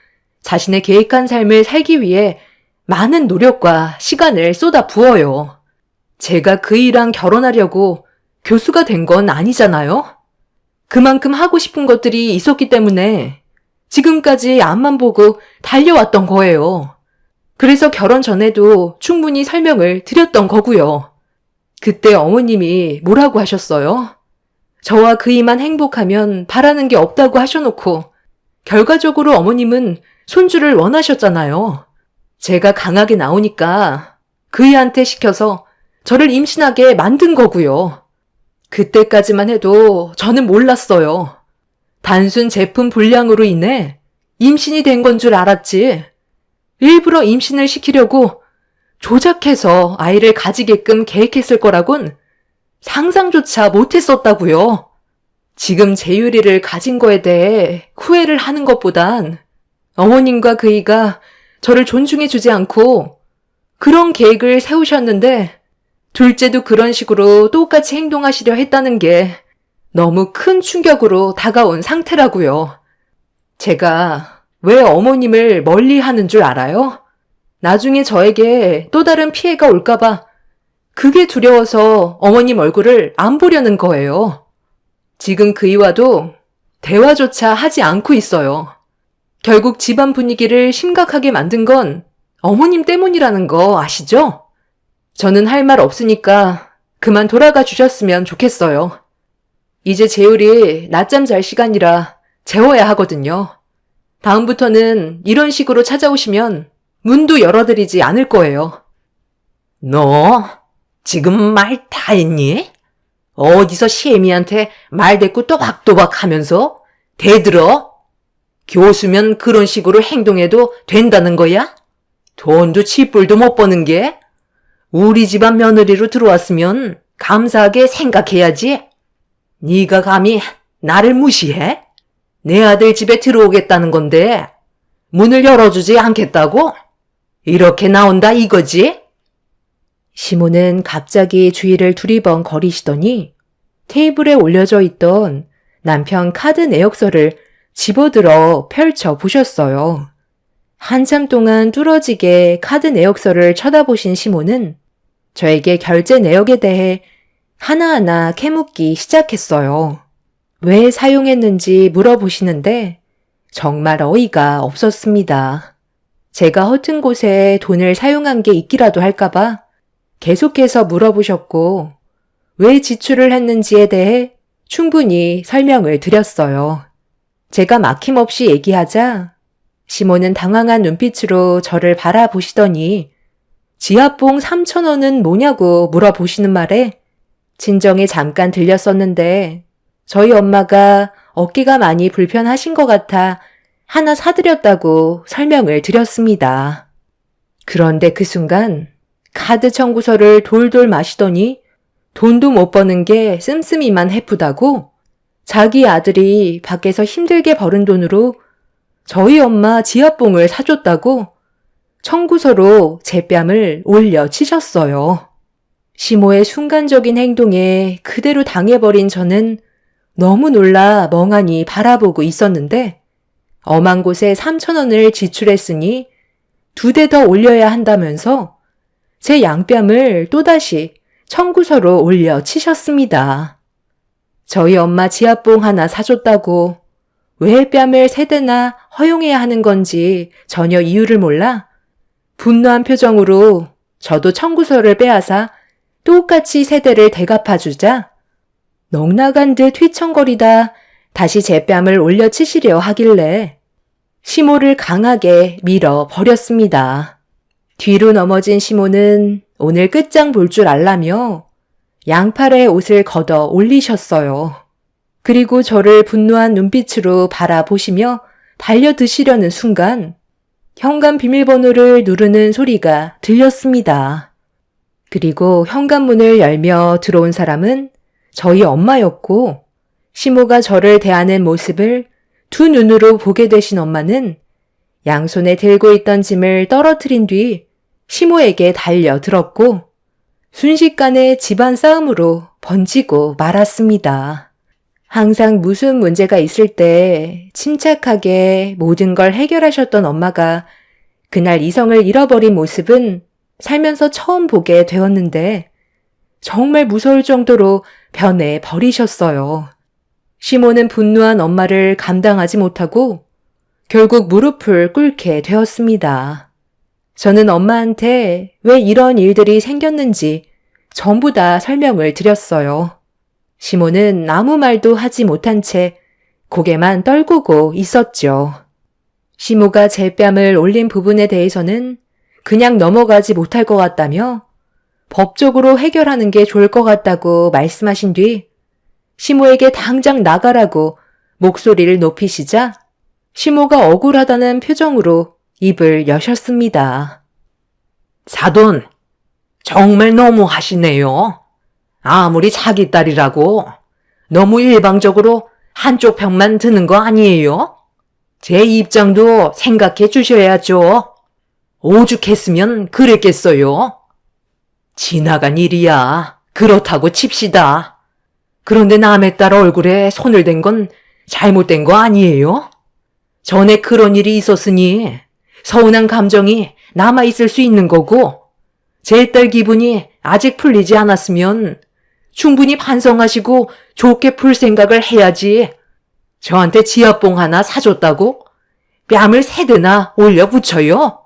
자신의 계획한 삶을 살기 위해 많은 노력과 시간을 쏟아 부어요. 제가 그이랑 결혼하려고 교수가 된 건 아니잖아요? 그만큼 하고 싶은 것들이 있었기 때문에 지금까지 앞만 보고 달려왔던 거예요. 그래서 결혼 전에도 충분히 설명을 드렸던 거고요. 그때 어머님이 뭐라고 하셨어요? 저와 그이만 행복하면 바라는 게 없다고 하셔놓고 결과적으로 어머님은 손주를 원하셨잖아요. 제가 강하게 나오니까 그이한테 시켜서 저를 임신하게 만든 거고요. 그때까지만 해도 저는 몰랐어요. 단순 제품 불량으로 인해 임신이 된 건 줄 알았지. 일부러 임신을 시키려고 조작해서 아이를 가지게끔 계획했을 거라곤 상상조차 못했었다고요. 지금 제유리를 가진 거에 대해 후회를 하는 것보단 어머님과 그이가 저를 존중해주지 않고 그런 계획을 세우셨는데 둘째도 그런 식으로 똑같이 행동하시려 했다는 게 너무 큰 충격으로 다가온 상태라고요. 제가 왜 어머님을 멀리 하는 줄 알아요? 나중에 저에게 또 다른 피해가 올까봐 그게 두려워서 어머님 얼굴을 안 보려는 거예요. 지금 그이와도 대화조차 하지 않고 있어요. 결국 집안 분위기를 심각하게 만든 건 어머님 때문이라는 거 아시죠? 저는 할 말 없으니까 그만 돌아가 주셨으면 좋겠어요. 이제 재율이 낮잠 잘 시간이라 재워야 하거든요. 다음부터는 이런 식으로 찾아오시면 문도 열어드리지 않을 거예요. 너 지금 말 다 했니? 어디서 시애미한테 말 대꾸 또박또박 하면서 대들어? 교수면 그런 식으로 행동해도 된다는 거야? 돈도 쥐뿔도 못 버는 게? 우리 집안 며느리로 들어왔으면 감사하게 생각해야지. 네가 감히 나를 무시해? 내 아들 집에 들어오겠다는 건데 문을 열어주지 않겠다고? 이렇게 나온다 이거지? 시모는 갑자기 주위를 두리번 거리시더니 테이블에 올려져 있던 남편 카드 내역서를 집어들어 펼쳐 보셨어요. 한참 동안 뚫어지게 카드 내역서를 쳐다보신 시모는 저에게 결제 내역에 대해 하나하나 캐묻기 시작했어요. 왜 사용했는지 물어보시는데 정말 어이가 없었습니다. 제가 허튼 곳에 돈을 사용한 게 있기라도 할까봐 계속해서 물어보셨고 왜 지출을 했는지에 대해 충분히 설명을 드렸어요. 제가 막힘없이 얘기하자 시모는 당황한 눈빛으로 저를 바라보시더니 지압봉 3,000원은 뭐냐고 물어보시는 말에 진정이 잠깐 들렸었는데 저희 엄마가 어깨가 많이 불편하신 것 같아 하나 사드렸다고 설명을 드렸습니다. 그런데 그 순간 카드 청구서를 돌돌 마시더니 돈도 못 버는 게 씀씀이만 해프다고 자기 아들이 밖에서 힘들게 벌은 돈으로 저희 엄마 지압봉을 사줬다고 청구서로 제 뺨을 올려 치셨어요. 시모의 순간적인 행동에 그대로 당해버린 저는 너무 놀라 멍하니 바라보고 있었는데 엄한 곳에 3,000원을 지출했으니 2대 더 올려야 한다면서 제 양뺨을 또다시 청구서로 올려 치셨습니다. 저희 엄마 지압봉 하나 사줬다고 왜 뺨을 3대나 허용해야 하는 건지 전혀 이유를 몰라 분노한 표정으로 저도 청구서를 빼앗아 똑같이 3대를 대갚아주자 넋나간 듯 휘청거리다 다시 제 뺨을 올려 치시려 하길래 시모를 강하게 밀어버렸습니다. 뒤로 넘어진 시모는 오늘 끝장 볼 줄 알라며 양팔에 옷을 걷어 올리셨어요. 그리고 저를 분노한 눈빛으로 바라보시며 달려드시려는 순간 현관 비밀번호를 누르는 소리가 들렸습니다. 그리고 현관문을 열며 들어온 사람은 저희 엄마였고 시모가 저를 대하는 모습을 두 눈으로 보게 되신 엄마는 양손에 들고 있던 짐을 떨어뜨린 뒤 시모에게 달려들었고 순식간에 집안 싸움으로 번지고 말았습니다. 항상 무슨 문제가 있을 때 침착하게 모든 걸 해결하셨던 엄마가 그날 이성을 잃어버린 모습은 살면서 처음 보게 되었는데 정말 무서울 정도로 변해 버리셨어요. 시모는 분노한 엄마를 감당하지 못하고 결국 무릎을 꿇게 되었습니다. 저는 엄마한테 왜 이런 일들이 생겼는지 전부 다 설명을 드렸어요. 시모는 아무 말도 하지 못한 채 고개만 떨구고 있었죠. 시모가 제 뺨을 올린 부분에 대해서는 그냥 넘어가지 못할 것 같다며 법적으로 해결하는 게 좋을 것 같다고 말씀하신 뒤 시모에게 당장 나가라고 목소리를 높이시자 시모가 억울하다는 표정으로 입을 여셨습니다. 사돈, 정말 너무 하시네요. 아무리 자기 딸이라고 너무 일방적으로 한쪽 편만 드는 거 아니에요? 제 입장도 생각해 주셔야죠. 오죽했으면 그랬겠어요. 지나간 일이야. 그렇다고 칩시다. 그런데 남의 딸 얼굴에 손을 댄 건 잘못된 거 아니에요? 전에 그런 일이 있었으니 서운한 감정이 남아있을 수 있는 거고 제 딸 기분이 아직 풀리지 않았으면 충분히 반성하시고 좋게 풀 생각을 해야지. 저한테 지압봉 하나 사줬다고 뺨을 3대나 올려 붙여요?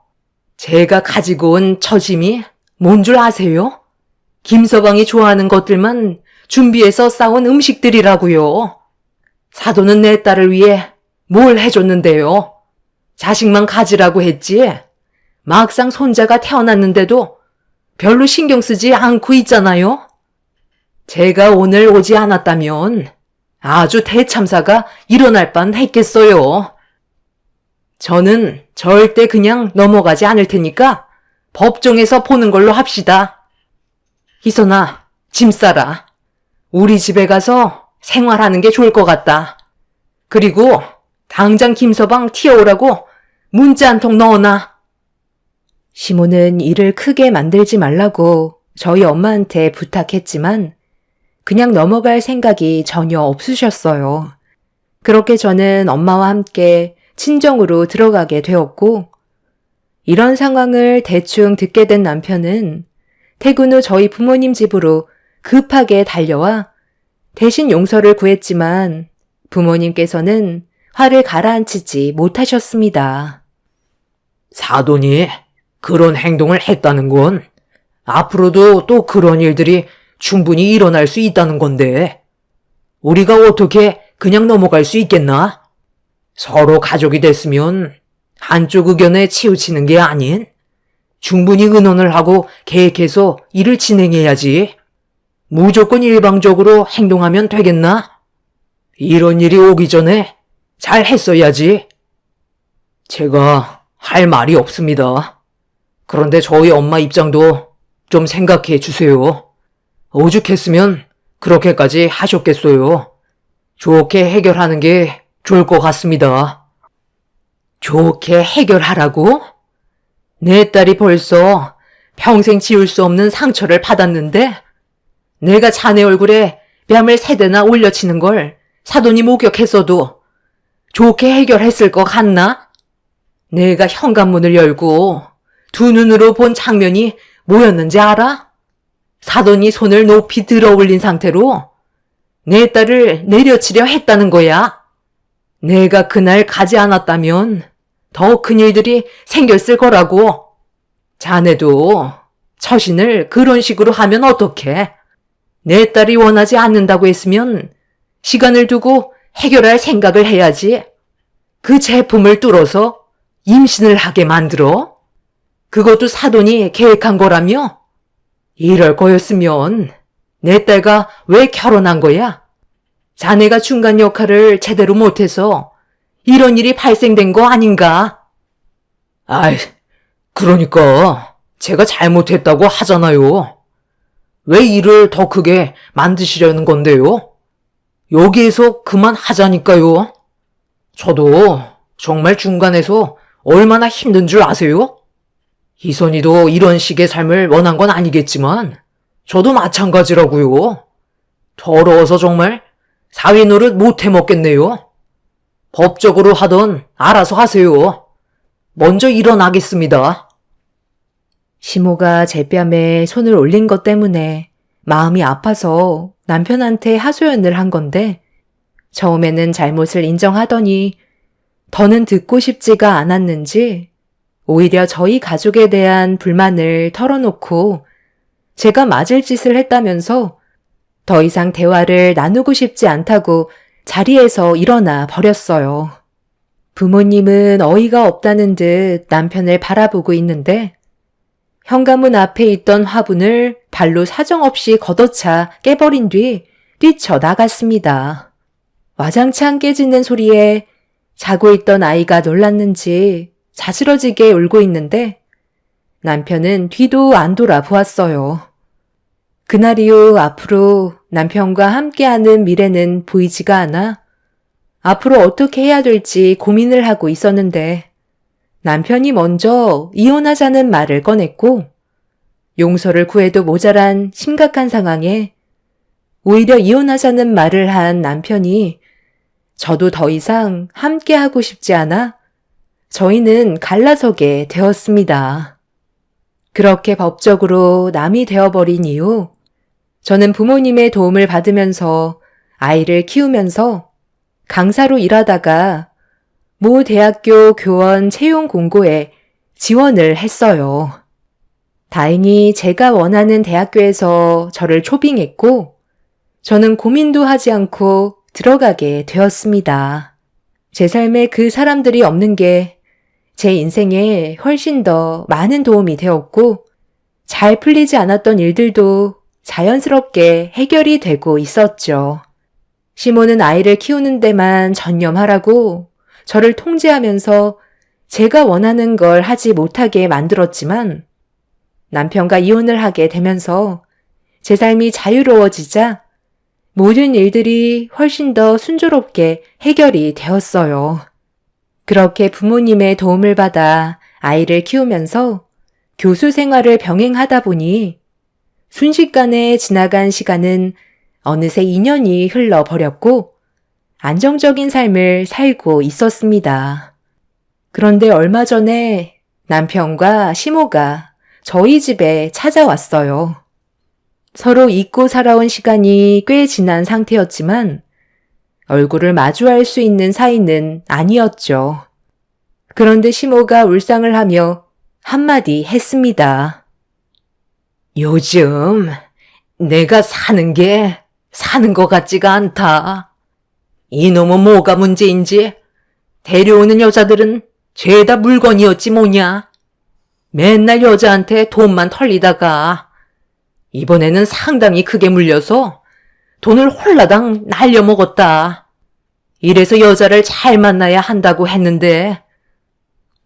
제가 가지고 온 처짐이 뭔 줄 아세요? 김서방이 좋아하는 것들만 준비해서 싸온 음식들이라고요. 사돈은 내 딸을 위해 뭘 해줬는데요. 자식만 가지라고 했지. 막상 손자가 태어났는데도 별로 신경 쓰지 않고 있잖아요. 제가 오늘 오지 않았다면 아주 대참사가 일어날 뻔 했겠어요. 저는 절대 그냥 넘어가지 않을 테니까 법정에서 보는 걸로 합시다. 희선아, 짐 싸라. 우리 집에 가서 생활하는 게 좋을 것 같다. 그리고 당장 김서방 튀어오라고 문자 한 통 넣어놔. 시모는 일을 크게 만들지 말라고 저희 엄마한테 부탁했지만 그냥 넘어갈 생각이 전혀 없으셨어요. 그렇게 저는 엄마와 함께 친정으로 들어가게 되었고 이런 상황을 대충 듣게 된 남편은 퇴근 후 저희 부모님 집으로 급하게 달려와 대신 용서를 구했지만 부모님께서는 화를 가라앉히지 못하셨습니다. 사돈이 그런 행동을 했다는 건 앞으로도 또 그런 일들이 충분히 일어날 수 있다는 건데, 우리가 어떻게 그냥 넘어갈 수 있겠나? 서로 가족이 됐으면 한쪽 의견에 치우치는 게 아닌 충분히 의논을 하고 계획해서 일을 진행해야지. 무조건 일방적으로 행동하면 되겠나? 이런 일이 오기 전에 잘 했어야지. 제가 할 말이 없습니다. 그런데 저희 엄마 입장도 좀 생각해 주세요. 오죽했으면 그렇게까지 하셨겠어요. 좋게 해결하는 게 좋을 것 같습니다. 좋게 해결하라고? 내 딸이 벌써 평생 지울 수 없는 상처를 받았는데 내가 자네 얼굴에 뺨을 3대나 올려치는 걸 사돈이 목격했어도 좋게 해결했을 것 같나? 내가 현관문을 열고 두 눈으로 본 장면이 뭐였는지 알아? 사돈이 손을 높이 들어 올린 상태로 내 딸을 내려치려 했다는 거야. 내가 그날 가지 않았다면 더 큰 일들이 생겼을 거라고. 자네도 처신을 그런 식으로 하면 어떡해? 내 딸이 원하지 않는다고 했으면 시간을 두고 해결할 생각을 해야지. 그 제품을 뚫어서 임신을 하게 만들어? 그것도 사돈이 계획한 거라며? 이럴 거였으면 내 딸과 왜 결혼한 거야? 자네가 중간 역할을 제대로 못해서 이런 일이 발생된 거 아닌가? 아이, 그러니까 제가 잘못했다고 하잖아요. 왜 일을 더 크게 만드시려는 건데요? 여기에서 그만하자니까요. 저도 정말 중간에서 얼마나 힘든 줄 아세요? 희선이도 이런 식의 삶을 원한 건 아니겠지만 저도 마찬가지라고요. 더러워서 정말 사위 노릇 못 해먹겠네요. 법적으로 하던 알아서 하세요. 먼저 일어나겠습니다. 시모가 제 뺨에 손을 올린 것 때문에 마음이 아파서 남편한테 하소연을 한 건데 처음에는 잘못을 인정하더니 더는 듣고 싶지가 않았는지 오히려 저희 가족에 대한 불만을 털어놓고 제가 맞을 짓을 했다면서 더 이상 대화를 나누고 싶지 않다고 자리에서 일어나 버렸어요. 부모님은 어이가 없다는 듯 남편을 바라보고 있는데 현관문 앞에 있던 화분을 발로 사정없이 걷어차 깨버린 뒤 뛰쳐나갔습니다. 와장창 깨지는 소리에 자고 있던 아이가 놀랐는지 자지러지게 울고 있는데 남편은 뒤도 안 돌아보았어요. 그날 이후 앞으로 남편과 함께하는 미래는 보이지가 않아 앞으로 어떻게 해야 될지 고민을 하고 있었는데 남편이 먼저 이혼하자는 말을 꺼냈고 용서를 구해도 모자란 심각한 상황에 오히려 이혼하자는 말을 한 남편이 저도 더 이상 함께하고 싶지 않아 저희는 갈라서게 되었습니다. 그렇게 법적으로 남이 되어버린 이후 저는 부모님의 도움을 받으면서 아이를 키우면서 강사로 일하다가 모 대학교 교원 채용 공고에 지원을 했어요. 다행히 제가 원하는 대학교에서 저를 초빙했고 저는 고민도 하지 않고 들어가게 되었습니다. 제 삶에 그 사람들이 없는 게 제 인생에 훨씬 더 많은 도움이 되었고 잘 풀리지 않았던 일들도 자연스럽게 해결이 되고 있었죠. 시모는 아이를 키우는 데만 전념하라고 저를 통제하면서 제가 원하는 걸 하지 못하게 만들었지만 남편과 이혼을 하게 되면서 제 삶이 자유로워지자 모든 일들이 훨씬 더 순조롭게 해결이 되었어요. 그렇게 부모님의 도움을 받아 아이를 키우면서 교수 생활을 병행하다 보니 순식간에 지나간 시간은 어느새 2년이 흘러버렸고 안정적인 삶을 살고 있었습니다. 그런데 얼마 전에 남편과 시모가 저희 집에 찾아왔어요. 서로 잊고 살아온 시간이 꽤 지난 상태였지만 얼굴을 마주할 수 있는 사이는 아니었죠. 그런데 시모가 울상을 하며 한마디 했습니다. 요즘 내가 사는 게 사는 것 같지가 않다. 이놈은 뭐가 문제인지 데려오는 여자들은 죄다 물건이었지 뭐냐. 맨날 여자한테 돈만 털리다가 이번에는 상당히 크게 물려서 돈을 홀라당 날려먹었다. 이래서 여자를 잘 만나야 한다고 했는데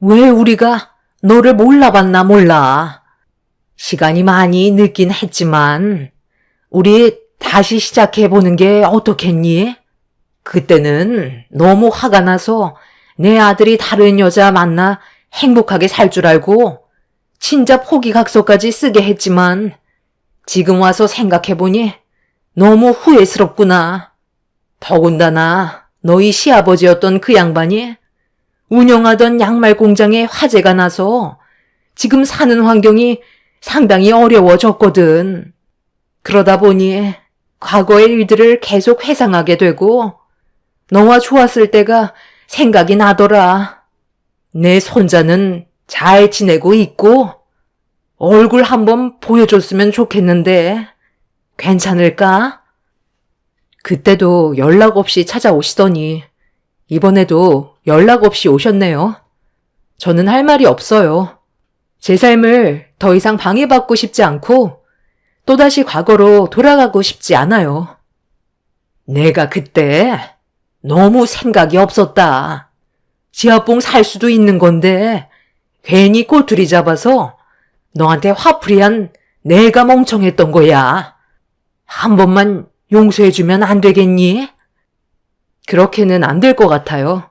왜 우리가 너를 몰라봤나 몰라. 시간이 많이 늦긴 했지만 우리 다시 시작해보는 게 어떻겠니? 그때는 너무 화가 나서 내 아들이 다른 여자 만나 행복하게 살 줄 알고 진짜 포기각서까지 쓰게 했지만 지금 와서 생각해보니 너무 후회스럽구나. 더군다나 너희 시아버지였던 그 양반이 운영하던 양말 공장에 화재가 나서 지금 사는 환경이 상당히 어려워졌거든. 그러다 보니 과거의 일들을 계속 회상하게 되고 너와 좋았을 때가 생각이 나더라. 내 손자는 잘 지내고 있고 얼굴 한번 보여줬으면 좋겠는데 괜찮을까? 그때도 연락 없이 찾아오시더니 이번에도 연락 없이 오셨네요. 저는 할 말이 없어요. 제 삶을 더 이상 방해받고 싶지 않고 또다시 과거로 돌아가고 싶지 않아요. 내가 그때 너무 생각이 없었다. 지하봉 살 수도 있는 건데 괜히 꼬투리 잡아서 너한테 화풀이한 내가 멍청했던 거야. 한 번만 용서해주면 안 되겠니? 그렇게는 안 될 것 같아요.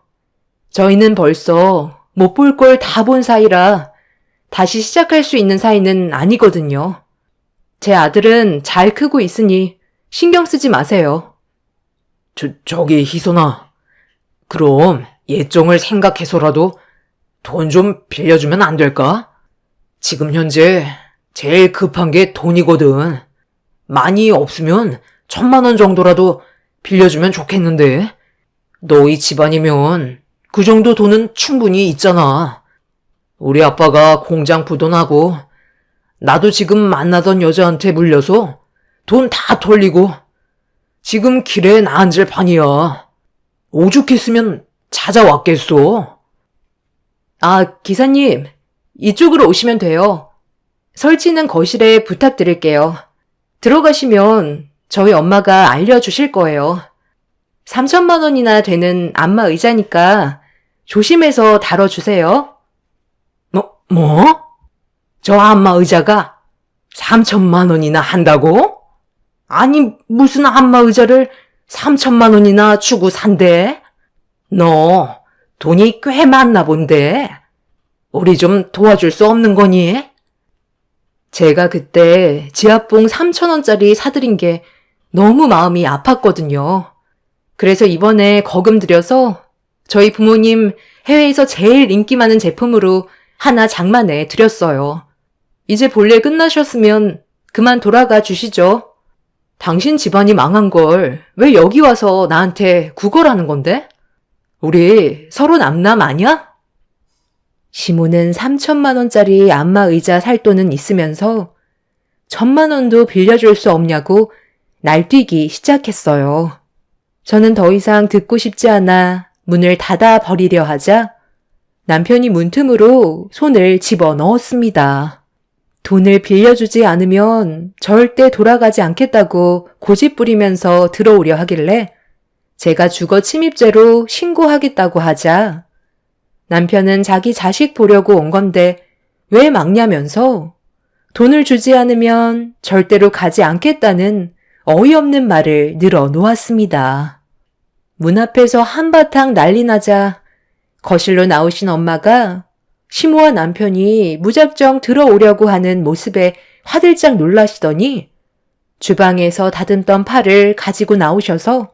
저희는 벌써 못 볼 걸 다 본 사이라 다시 시작할 수 있는 사이는 아니거든요. 제 아들은 잘 크고 있으니 신경 쓰지 마세요. 저기 희선아. 그럼 예정을 생각해서라도 돈 좀 빌려주면 안 될까? 지금 현재 제일 급한 게 돈이거든. 많이 없으면 1,000만 원 정도라도 빌려주면 좋겠는데. 너희 집안이면 그 정도 돈은 충분히 있잖아. 우리 아빠가 공장 부도나고 나도 지금 만나던 여자한테 물려서 돈 다 털리고 지금 길에 나앉을 판이야. 오죽했으면 찾아왔겠어. 아, 기사님, 이쪽으로 오시면 돼요. 설치는 거실에 부탁드릴게요. 들어가시면 저희 엄마가 알려주실 거예요. 3천만 원이나 되는 안마 의자니까 조심해서 다뤄주세요. 뭐? 저 안마 의자가 3,000만 원이나 한다고? 아니, 무슨 안마 의자를 3,000만 원이나 주고 산대? 너 돈이 꽤 많나 본데. 우리 좀 도와줄 수 없는 거니? 제가 그때 지하봉 3,000원짜리 사드린 게 너무 마음이 아팠거든요. 그래서 이번에 거금 들여서 저희 부모님 해외에서 제일 인기 많은 제품으로 하나 장만해 드렸어요. 이제 본래 끝나셨으면 그만 돌아가 주시죠. 당신 집안이 망한 걸 왜 여기 와서 나한테 구걸하는 건데? 우리 서로 남남 아니야? 시모는 3천만 원짜리 안마 의자 살 돈은 있으면서 1,000만 원도 빌려줄 수 없냐고 날뛰기 시작했어요. 저는 더 이상 듣고 싶지 않아 문을 닫아 버리려 하자 남편이 문틈으로 손을 집어 넣었습니다. 돈을 빌려주지 않으면 절대 돌아가지 않겠다고 고집부리면서 들어오려 하길래 제가 주거 침입죄로 신고하겠다고 하자 남편은 자기 자식 보려고 온 건데 왜 막냐면서 돈을 주지 않으면 절대로 가지 않겠다는 어이없는 말을 늘어놓았습니다. 문 앞에서 한바탕 난리 나자 거실로 나오신 엄마가 시모와 남편이 무작정 들어오려고 하는 모습에 화들짝 놀라시더니 주방에서 다듬던 팔을 가지고 나오셔서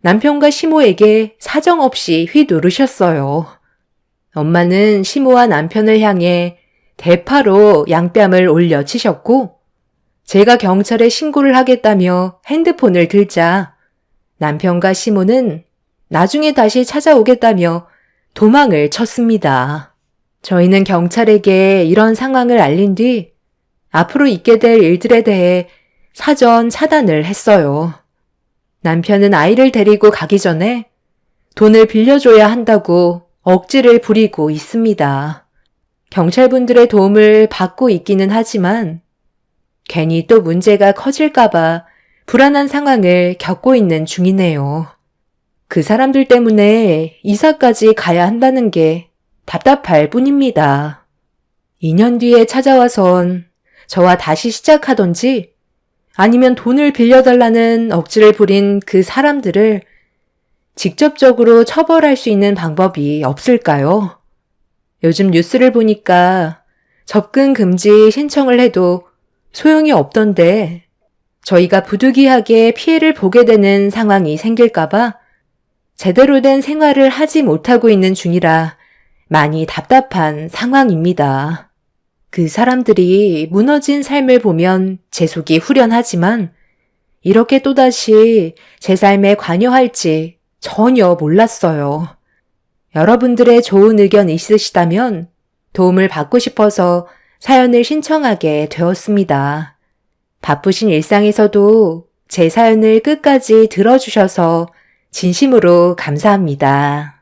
남편과 시모에게 사정없이 휘두르셨어요. 엄마는 시모와 남편을 향해 대파로 양뺨을 올려치셨고 제가 경찰에 신고를 하겠다며 핸드폰을 들자 남편과 시모는 나중에 다시 찾아오겠다며 도망을 쳤습니다. 저희는 경찰에게 이런 상황을 알린 뒤 앞으로 있게 될 일들에 대해 사전 차단을 했어요. 남편은 아이를 데리고 가기 전에 돈을 빌려줘야 한다고 억지를 부리고 있습니다. 경찰분들의 도움을 받고 있기는 하지만 괜히 또 문제가 커질까봐 불안한 상황을 겪고 있는 중이네요. 그 사람들 때문에 이사까지 가야 한다는 게 답답할 뿐입니다. 2년 뒤에 찾아와선 저와 다시 시작하던지 아니면 돈을 빌려달라는 억지를 부린 그 사람들을 직접적으로 처벌할 수 있는 방법이 없을까요? 요즘 뉴스를 보니까 접근 금지 신청을 해도 소용이 없던데 저희가 부득이하게 피해를 보게 되는 상황이 생길까봐 제대로 된 생활을 하지 못하고 있는 중이라 많이 답답한 상황입니다. 그 사람들이 무너진 삶을 보면 제 속이 후련하지만 이렇게 또다시 제 삶에 관여할지 전혀 몰랐어요. 여러분들의 좋은 의견 있으시다면 도움을 받고 싶어서 사연을 신청하게 되었습니다. 바쁘신 일상에서도 제 사연을 끝까지 들어주셔서 진심으로 감사합니다.